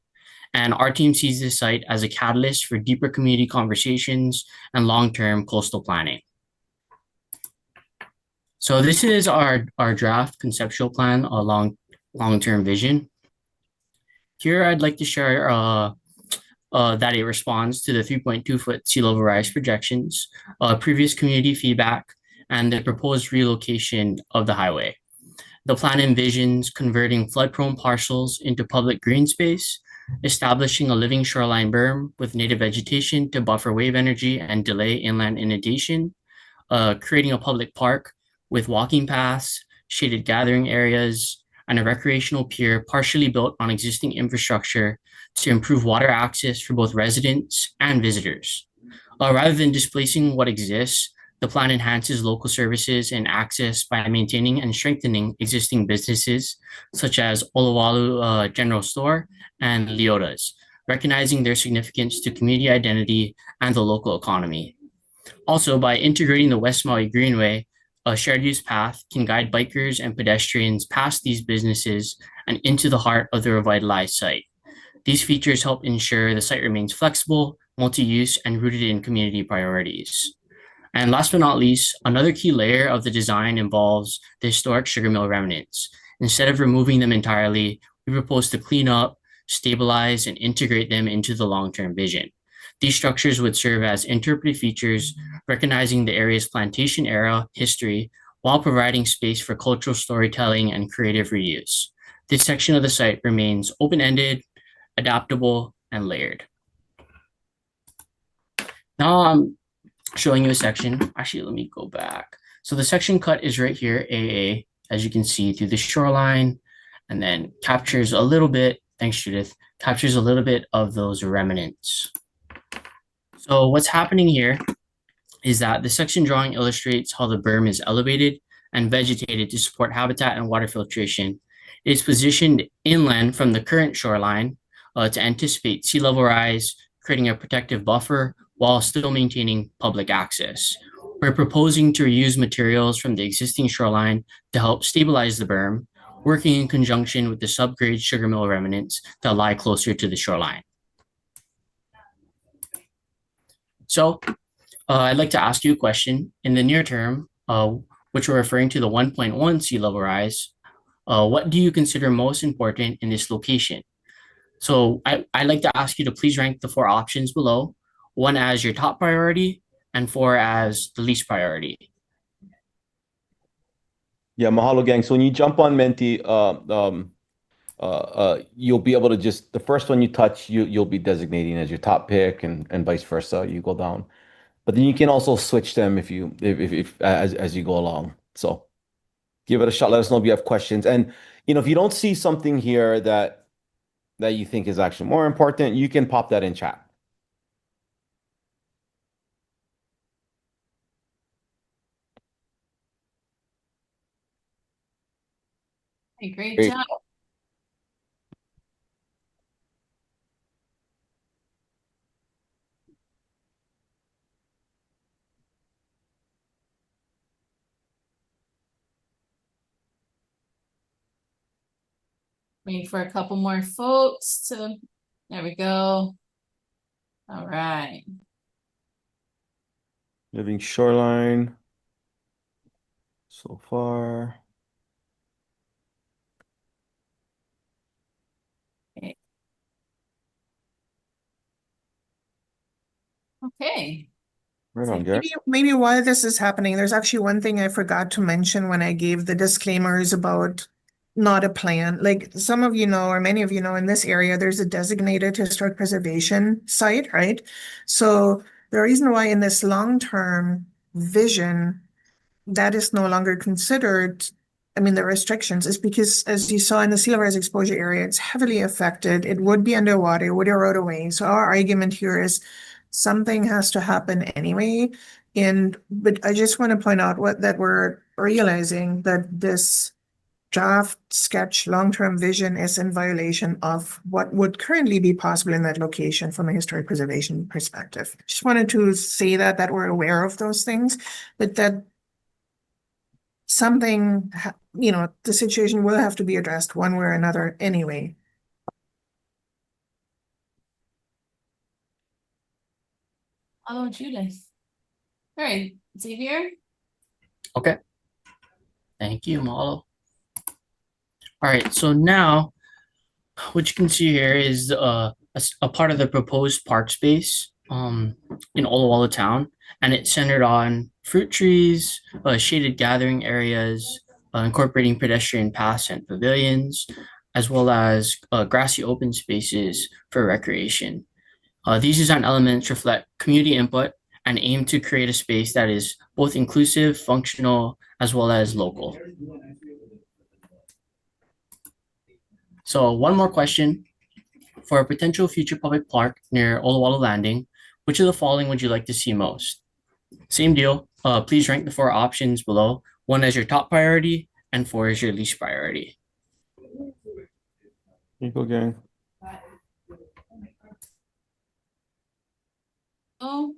and our team sees this site as a catalyst for deeper community conversations and long-term coastal planning. So this is our draft conceptual plan, a long-term vision. Here, I'd like to share that it responds to the 3.2-foot sea level rise projections, previous community feedback, and the proposed relocation of the highway. The plan envisions converting flood-prone parcels into public green space, establishing a living shoreline berm with native vegetation to buffer wave energy and delay inland inundation, creating a public park with walking paths, shaded gathering areas, and a recreational pier partially built on existing infrastructure to improve water access for both residents and visitors. Rather than displacing what exists, the plan enhances local services and access by maintaining and strengthening existing businesses such as OLOWALU General Store and Leota's, recognizing their significance to community identity and the local economy. Also, by integrating the West Maui Greenway, a shared use path can guide bikers and pedestrians past these businesses and into the heart of the revitalized site. These features help ensure the site remains flexible, multi-use, and rooted in community priorities. And last but not least, another key layer of the design involves the historic sugar mill remnants. Instead of removing them entirely, we propose to clean up, stabilize, and integrate them into the long-term vision. These structures would serve as interpretive features, recognizing the area's plantation era history while providing space for cultural storytelling and creative reuse. This section of the site remains open-ended, adaptable, and layered. Now I'm showing you a section. Actually, let me go back. So the section cut is right here, AA, as you can see through the shoreline, and then captures a little bit, thanks Judith, captures a little bit of those remnants. So what's happening here is that the section drawing illustrates how the berm is elevated and vegetated to support habitat and water filtration. It is positioned inland from the current shoreline to anticipate sea level rise, creating a protective buffer while still maintaining public access. We're proposing to reuse materials from the existing shoreline to help stabilize the berm, working in conjunction with the subgrade sugar mill remnants that lie closer to the shoreline. So I'd like to ask you a question. In the near term, which we're referring to the 1.1 sea level rise, what do you consider most important in this location? So I'd like to ask you to please rank the 4 options below, 1 as your top priority and 4 as the least priority. Yeah, mahalo gang. So when you jump on Menti, you'll be able to just, the first one you touch, you'll be designating as your top pick and vice versa. You go down. But then you can also switch them if as you go along. So give it a shot. Let us know if you have questions. And if you don't see something here that you think is actually more important, you can pop that in chat. Hey, great Great. job. Waiting for a couple more folks to, there we go. All right. Living shoreline so far. Okay. Right on, Garrett. Maybe while this is happening, there's actually one thing I forgot to mention when I gave the disclaimers about not a plan. Like some of you know, or many of you know, in this area, there's a designated historic preservation site, right? So the reason why in this long-term vision that is no longer considered, I mean, the restrictions is because, as you saw in the sea level rise exposure area, it's heavily affected. It would be underwater, it would erode away. So our argument here is something has to happen anyway. But I just want to point out that we're realizing that this draft sketch long-term vision is in violation of what would currently be possible in that location from a historic preservation perspective. Just wanted to say that we're aware of those things, but that something, the situation will have to be addressed one way or another anyway. Oh, Judith. All right, Xavier. Okay. Thank you, Mahalo. All right, so now what you can see here is a part of the proposed park space in OLOWALU town, and it's centered on fruit trees, shaded gathering areas, incorporating pedestrian paths and pavilions, as well as grassy open spaces for recreation. These design elements reflect community input and aim to create a space that is both inclusive, functional, as well as local. So one more question. For a potential future public park near OLOWALU Landing, which of the following would you like to see most? Same deal. Please rank the 4 options below. 1 as your top priority and 4 is your least priority. Here you go, gang. Oh,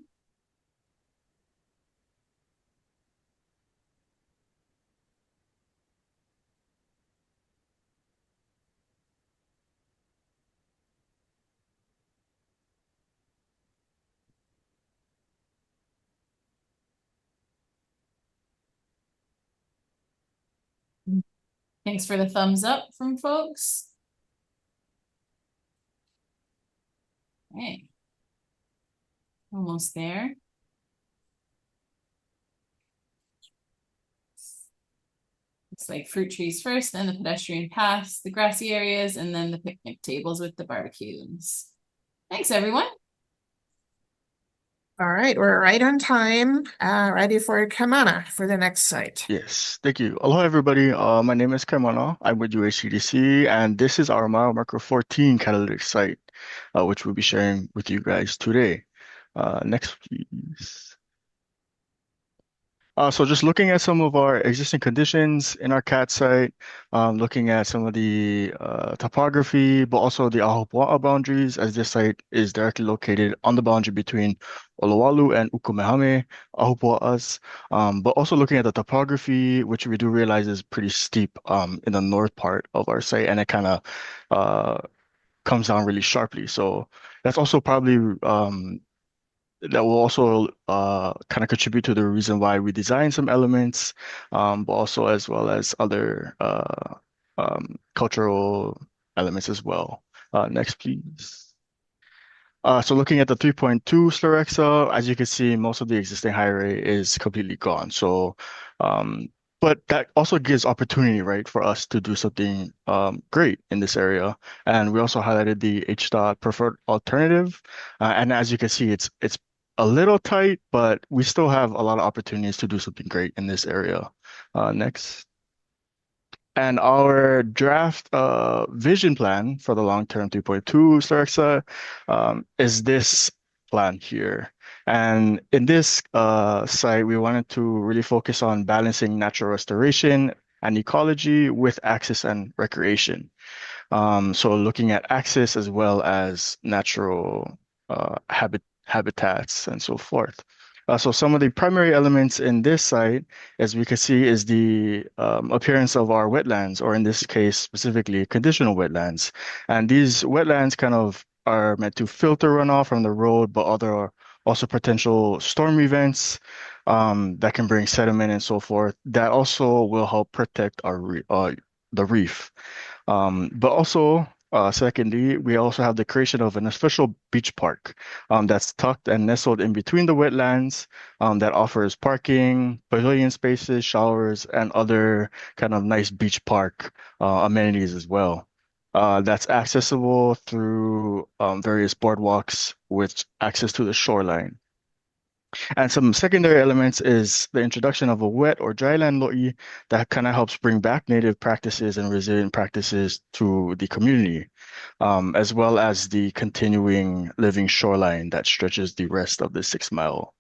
thanks for the thumbs up from folks. Okay. Almost there. Looks like fruit trees first, then the pedestrian paths, the grassy areas, and then the picnic tables with the barbecues. Thanks, everyone. All right, we're right on time. Ready for Kamana for the next site. Yes, thank you. Aloha, everybody. My name is Kaimana. I'm with UHCDC, and this is our mile marker 14 catalytic site, which we'll be sharing with you guys today. Next, please. So just looking at some of our existing conditions in our CAT site, looking at some of the topography, but also the Ahupua'a boundaries, as this site is directly located on the boundary between OLOWALU and Ukumehame Ahupua'as. But also looking at the topography, which we do realize is pretty steep in the north part of our site, and it kind of comes down really sharply. So that's also probably that will also kind of contribute to the reason why we designed some elements, but also as well as other cultural elements as well. Next, please. So looking at the 3.2 Slerexa, as you can see, most of the existing highway is completely gone. So, but that also gives opportunity, right, for us to do something great in this area. And we also highlighted the HDOT preferred alternative. And as you can see, it's a little tight, but we still have a lot of opportunities to do something great in this area. Next. And our draft vision plan for the long-term 3.2 Slerexa is this plan here. And in this site, we wanted to really focus on balancing natural restoration and ecology with access and recreation. So looking at access as well as natural habitats and so forth. So some of the primary elements in this site, as we can see, is the appearance of our wetlands, or in this case, specifically conditional wetlands. And these wetlands kind of are meant to filter runoff from the road, but other also potential storm events that can bring sediment and so forth. That also will help protect our the reef. But also Secondly, we also have the creation of an official beach park that's tucked and nestled in between the wetlands that offers parking, pavilion spaces, showers, and other kind of nice beach park amenities as well. That's accessible through various boardwalks with access to the shoreline. And some secondary elements is the introduction of a wet or dryland lo'i that kind of helps bring back native practices and resilient practices to the community, as well as the continuing living shoreline that stretches the rest of the 6 mile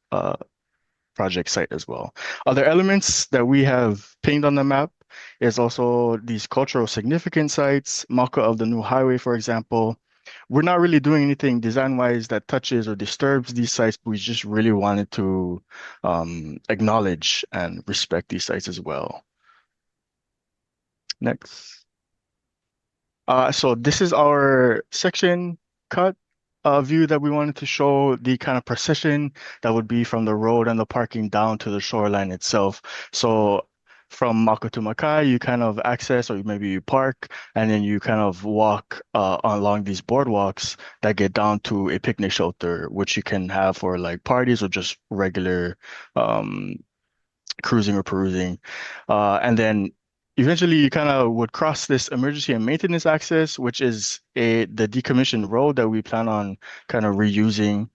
project site as well. Other elements that we have pinged on the map is also these cultural significant sites, Maka of the new highway, for example. We're not really doing anything design-wise that touches or disturbs these sites, but we just really wanted to acknowledge and respect these sites as well. Next. So this is our section cut view that we wanted to show the kind of procession that would be from the road and the parking down to the shoreline itself. So from Mako to Makai, you kind of access, or maybe you park, and then you kind of walk along these boardwalks that get down to a picnic shelter, which you can have for like parties or just regular cruising or perusing. And then eventually you kind of would cross this emergency and maintenance access, which is the decommissioned road that we plan on kind of reusing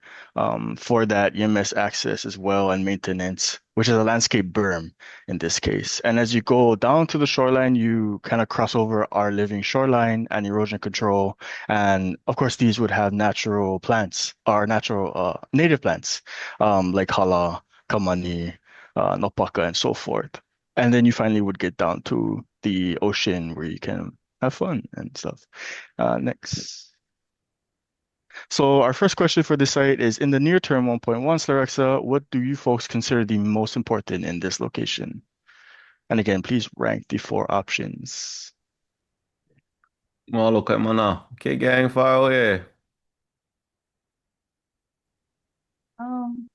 for that EMS access as well and maintenance, which is a landscape berm in this case. And as you go down to the shoreline, you kind of cross over our living shoreline and erosion control. And of course, these would have natural plants, or natural native plants, like hala, kamani, nopaka, and so forth. And then you finally would get down to the ocean where you can have fun and stuff. Next. So our first question for this site is, in the near term 1.1 Slarexa, what do you folks consider the most important in this location? And again, please rank the 4 options. Oh, look at mana. Okay, gang, fire away. Um,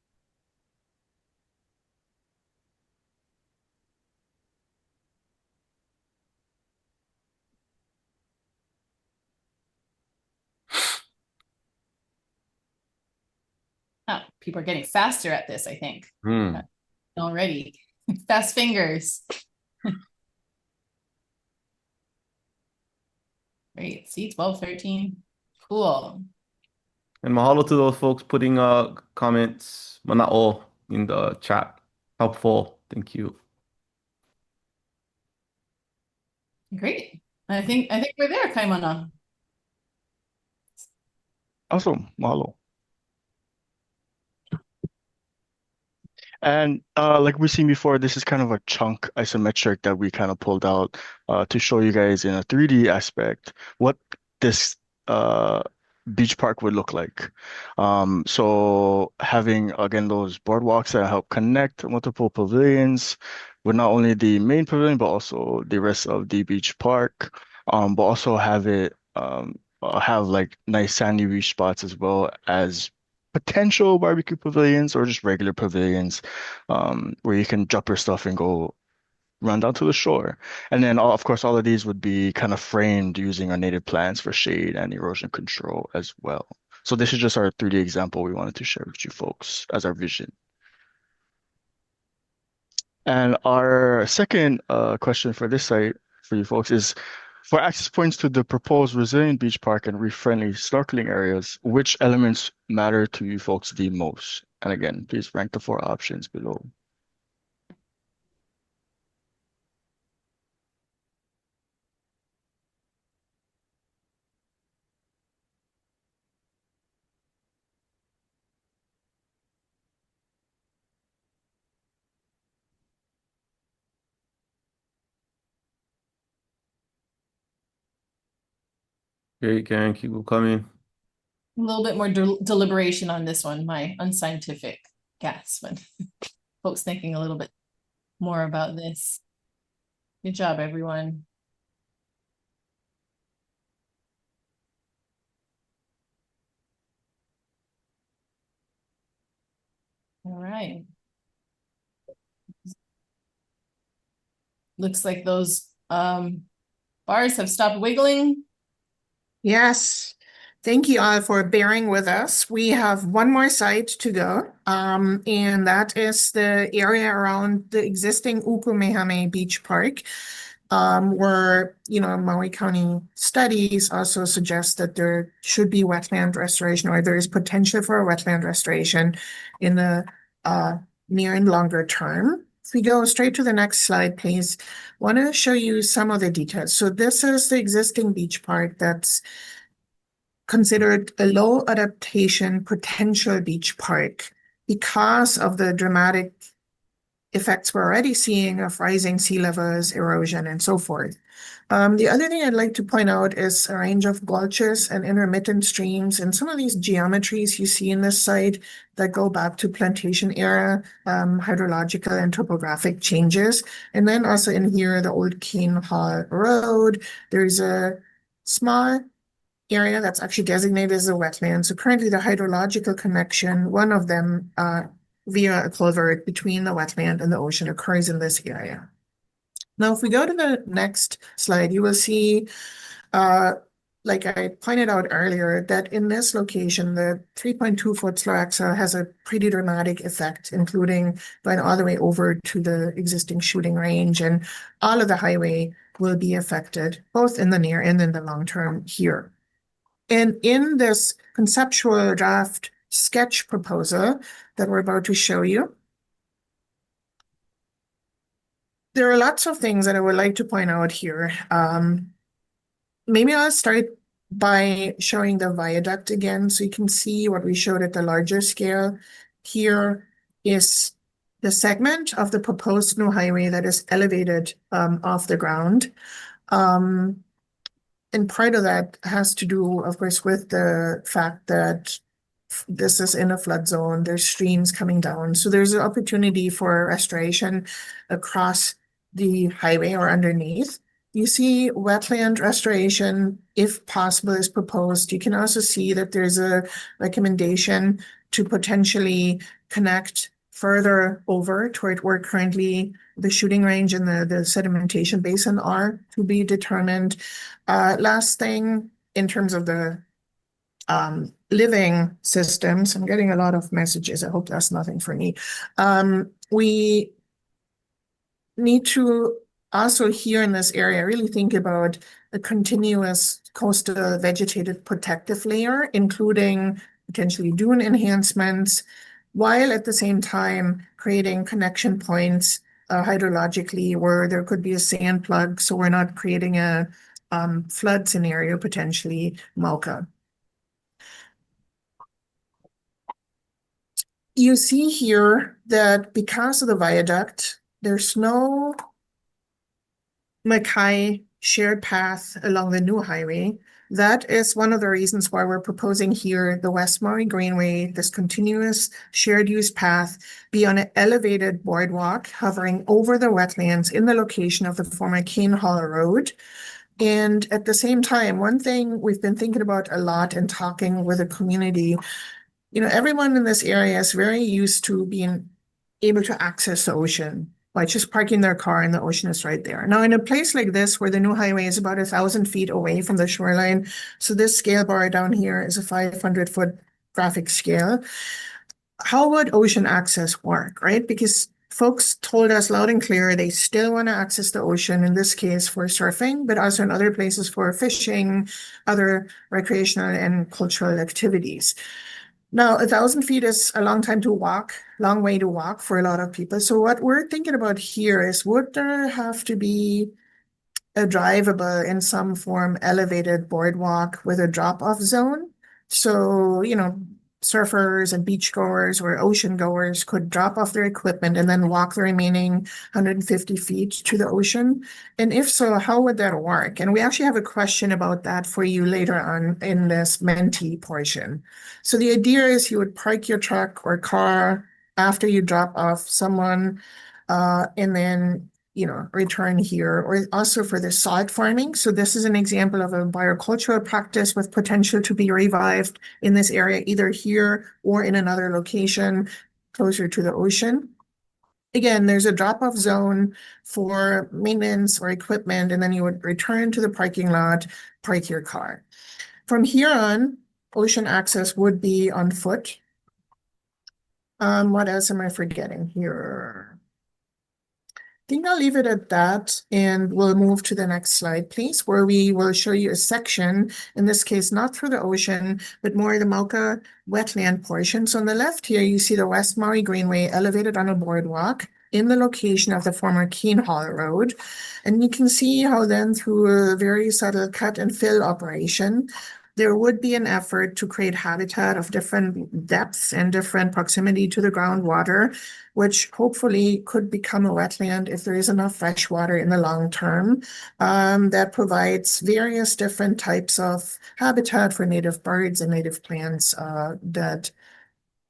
oh, people are getting faster at this, I think. Hmm. Already. Fast fingers. Great. See, 12, 13. Cool. And mahalo to those folks putting comments, well, not all, in the chat. Helpful. Thank you. Great. I think we're there, Kaimana. Awesome. Mahalo. And like we've seen before, this is kind of a chunk isometric that we kind of pulled out to show you guys in a 3D aspect what this beach park would look like. So having, again, those boardwalks that help connect multiple pavilions with not only the main pavilion, but also the rest of the beach park, but also have it have like nice sandy beach spots as well as potential barbecue pavilions or just regular pavilions where you can drop your stuff and go run down to the shore. And then, of course, all of these would be kind of framed using our native plants for shade and erosion control as well. So this is just our 3D example we wanted to share with you folks as our vision. And our second question for this site for you folks is, for access points to the proposed resilient beach park and reef-friendly snorkeling areas, which elements matter to you folks the most? And again, please rank the 4 options below. Great, gang. Keep coming. A little bit more deliberation on this one, my unscientific guess, but folks thinking a little bit more about this. Good job, everyone. All right. Looks like those bars have stopped wiggling. Yes. Thank you all for bearing with us. We have one more site to go, and that is the area around the existing Ukumehame Beach Park, where, Maui County studies also suggest that there should be wetland restoration, or there is potential for a wetland restoration in the near and longer term. If we go straight to the next slide, please. Want to show you some of the details. So this is the existing beach park that's considered a low adaptation potential beach park because of the dramatic effects we're already seeing of rising sea levels, erosion, and so forth. The other thing I'd like to point out is a range of gulches and intermittent streams and some of these geometries you see in this site that go back to plantation era hydrological and topographic changes. And then also in here, the old Cane Hall Road, there's a small area that's actually designated as a wetland. So currently the hydrological connection, one of them via a culvert between the wetland and the ocean, occurs in this area. Now, if we go to the next slide, you will see, like I pointed out earlier, that in this location, the 3.2-foot Sloaxa has a pretty dramatic effect, including going all the way over to the existing shooting range, and all of the highway will be affected, both in the near and in the long term here. And in this conceptual draft sketch proposal that we're about to show you, there are lots of things that I would like to point out here. Maybe I'll start by showing the viaduct again, so you can see what we showed at the larger scale. Here is the segment of the proposed new highway that is elevated off the ground. And part of that has to do, of course, with the fact that this is in a flood zone. There's streams coming down. So there's an opportunity for restoration across the highway or underneath. You see wetland restoration, if possible, is proposed. You can also see that there's a recommendation to potentially connect further over toward where currently the shooting range and the sedimentation basin are to be determined. Last thing, in terms of the living systems, I'm getting a lot of messages. I hope that's nothing for me. We need to also here in this area really think about a continuous coastal vegetated protective layer, including potentially dune enhancements, while at the same time creating connection points hydrologically where there could be a sand plug, so we're not creating a flood scenario, potentially Mauka. You see here that because of the viaduct, there's no Mackay shared path along the new highway. That is one of the reasons why we're proposing here the West Maui Greenway, this continuous shared use path, be on an elevated boardwalk hovering over the wetlands in the location of the former Cane Hall Road. And at the same time, one thing we've been thinking about a lot and talking with the community, everyone in this area is very used to being able to access the ocean by just parking their car and the ocean is right there. Now, in a place like this, where the new highway is about 1,000 feet away from the shoreline, so this scale bar down here is a 500-foot graphic scale, how would ocean access work, right? Because folks told us loud and clear they still want to access the ocean, in this case for surfing, but also in other places for fishing, other recreational and cultural activities. Now, 1,000 feet is a long time to walk, long way to walk for a lot of people. So what we're thinking about here is, would there have to be a drivable in some form elevated boardwalk with a drop-off zone? So, surfers and beachgoers or ocean goers could drop off their equipment and then walk the remaining 150 feet to the ocean. And if so, how would that work? And we actually have a question about that for you later on in this Menti portion. So the idea is you would park your truck or car after you drop off someone, and then return here, or also for the salt farming. So this is an example of a biocultural practice with potential to be revived in this area, either here or in another location closer to the ocean. Again, there's a drop-off zone for maintenance or equipment, and then you would return to the parking lot, park your car. from here on, ocean access would be on foot. What else am I forgetting here? I think I'll leave it at that, and we'll move to the next slide, please, where we will show you a section, in this case, not through the ocean, but more the Mauka wetland portion. So on the left here, you see the West Maui Greenway elevated on a boardwalk in the location of the former Keene Hall Road. And you can see how then through a very subtle cut and fill operation, there would be an effort to create habitat of different depths and different proximity to the groundwater, which hopefully could become a wetland if there is enough fresh water in the long term, that provides various different types of habitat for native birds and native plants that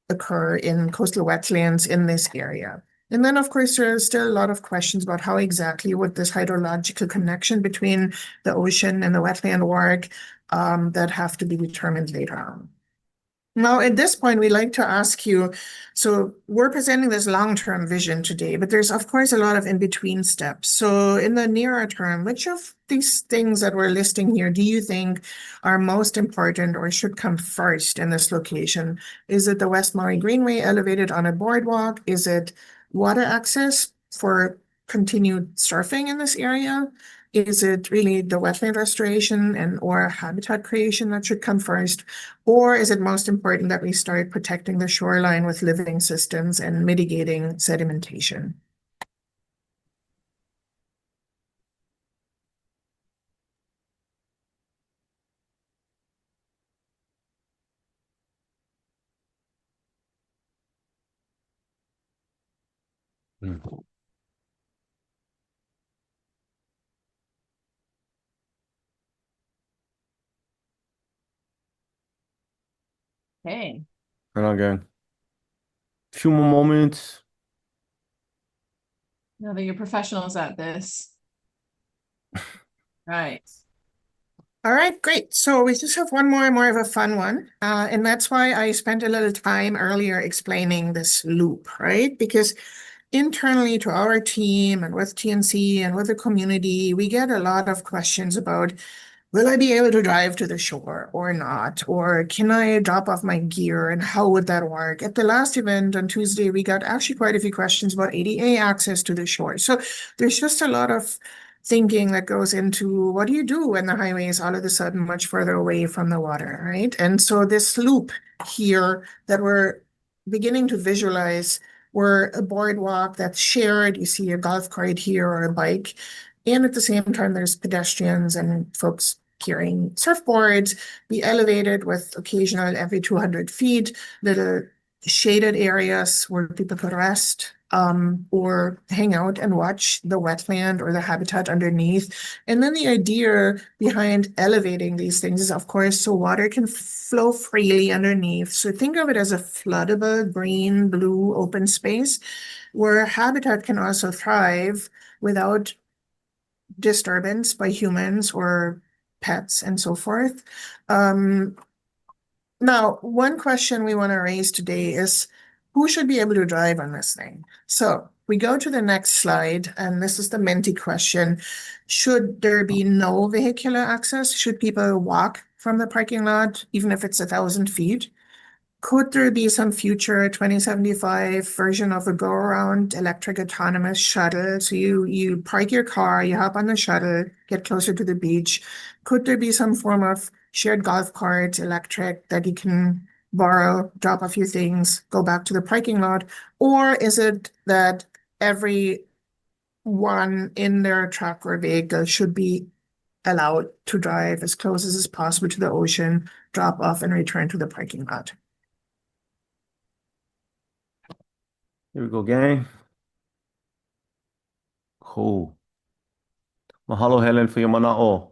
occur in coastal wetlands in this area. And then, of course, there are still a lot of questions about how exactly would this hydrological connection between the ocean and the wetland work, that have to be determined later on. Now, at this point, we'd like to ask you, so we're presenting this long-term vision today, but there's, of course, a lot of in-between steps. So in the nearer term, which of these things that we're listing here do you think are most important or should come first in this location? Is it the West Maui Greenway elevated on a boardwalk? Is it water access for continued surfing in this area? Is it really the wetland restoration and or habitat creation that should come first? Or is it most important that we start protecting the shoreline with living systems and mitigating sedimentation? Okay. We're not good. Few more moments. Now that you're professionals at this. Right. All right, great. So we just have one more of a fun one. And that's why I spent a little time earlier explaining this loop, right? Because internally to our team and with TNC and with the community, we get a lot of questions about, will I be able to drive to the shore or not? Or can I drop off my gear and how would that work? At the last event on Tuesday, we got actually quite a few questions about ADA access to the shore. So there's just a lot of thinking that goes into what do you do when the highway is all of a sudden much further away from the water, right? And so this loop here that we're beginning to visualize, where a boardwalk that's shared, you see a golf cart here or a bike, and at the same time, there's pedestrians and folks carrying surfboards, be elevated with occasional every 200 feet, little shaded areas where people could rest, or hang out and watch the wetland or the habitat underneath. And then the idea behind elevating these things is, of course, so water can flow freely underneath. So think of it as a floodable green, blue, open space where habitat can also thrive without disturbance by humans or pets and so forth. Now, one question we want to raise today is who should be able to drive on this thing? So we go to the next slide, and this is the Menti question. Should there be no vehicular access? Should people walk from the parking lot, even if it's 1,000 feet? Could there be some future 2075 version of a go-around electric autonomous shuttle? So you park your car, you hop on the shuttle, get closer to the beach. Could there be some form of shared golf cart, electric, that you can borrow, drop a few things, go back to the parking lot? Or is it that every one in their truck or vehicle should be allowed to drive as close as possible to the ocean, drop off and return to the parking lot? Here we go, gang. Cool. Mahalo, Helen, for your mana'o.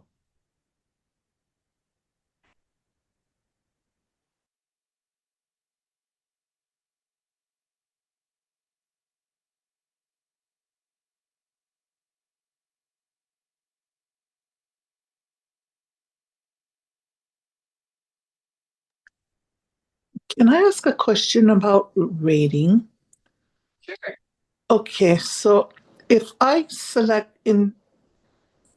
Can I ask a question about rating? Sure. Okay, so if I select in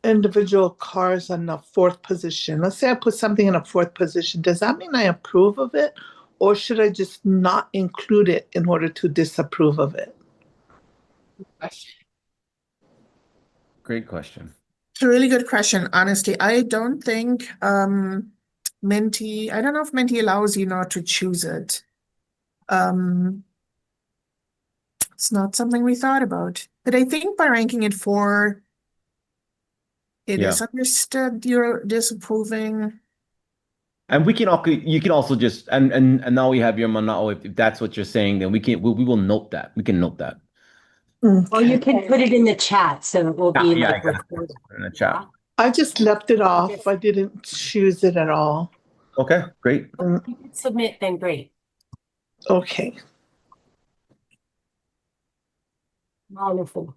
individual cars on the fourth position. Let's say I put something in a fourth position. Does that mean I approve of it? Or should I just not include it in order to disapprove of it? Great question. It's a really good question. Honestly, I don't think Menti, I don't know if Menti allows you not to choose it. It's not something we thought about. But I think by ranking it 4, it Yeah. is understood you're disapproving. And you can also just and now we have your Manao. If that's what you're saying, then we will note that. We can note that. Well, you can put it in the chat, so it will be Yeah, like I got it. recorded. In the chat. I just left it off. I didn't choose it at all. Okay, great. If you can submit, then great. Okay. Wonderful.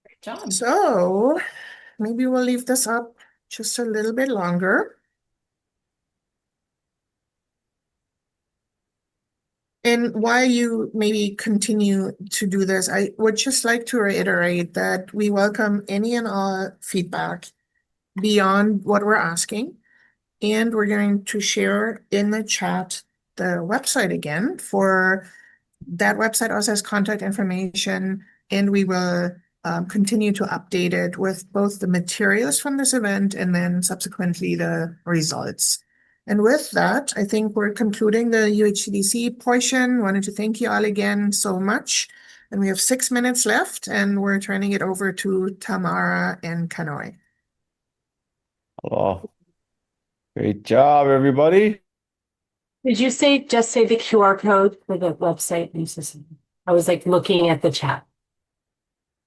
Great job. So maybe we'll leave this up just a little bit longer. And while you maybe continue to do this, I would just like to reiterate that we welcome any and all feedback beyond what we're asking. And we're going to share in the chat the website again. For that website also has contact information, and we will continue to update it with both the materials from this event and then subsequently the results. And with that, I think we're concluding the UHCDC portion. Wanted to thank you all again so much. And we have 6 minutes left, and we're turning it over to Tamara and Kanoi. Oh, great job, everybody. Did you just say the QR code for the website? I was like looking at the chat.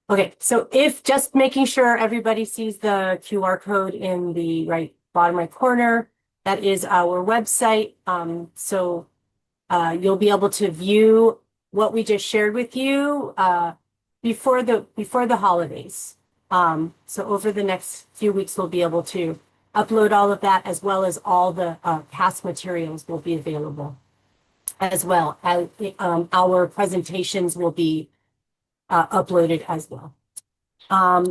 Okay, so just making sure everybody sees the QR code in the bottom right corner, that is our website. So you'll be able to view what we just shared with you before the holidays. So over the next few weeks, we'll be able to upload all of that, as well as all the past materials will be available, as well as our presentations will be uploaded as well.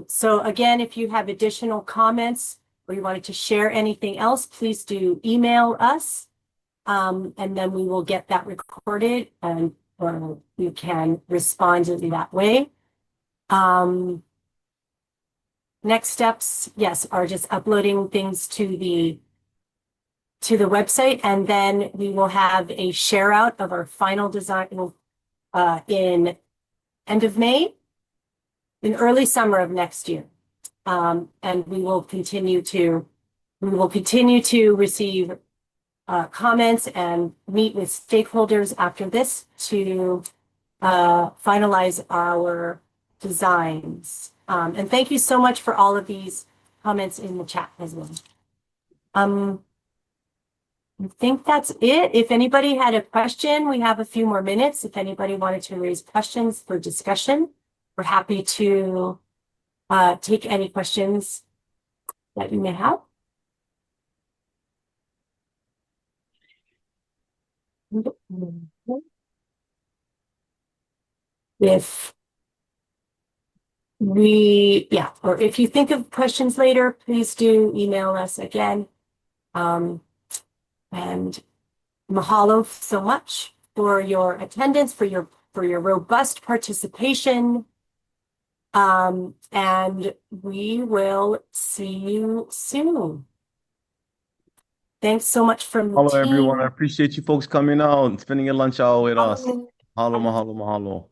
So again, if you have additional comments or you wanted to share anything else, please do email us, and then we will get that recorded and you can respond in that way. Next steps, yes, are just uploading things to the website, and then we will have a share out of our final design in end of May, in early summer of next year. And we will continue to receive comments and meet with stakeholders after this to finalize our designs. And thank you so much for all of these comments in the chat as well. I think that's it. If anybody had a question, we have a few more minutes. If anybody wanted to raise questions for discussion, we're happy to take any questions that you may have. Or if you think of questions later, please do email us again. And mahalo so much for your attendance, for your robust participation. And we will see you soon. Thanks so much from the Hello, team. everyone. I appreciate you folks coming out and spending your lunch hour with us. Mahalo. Mahalo, mahalo, mahalo.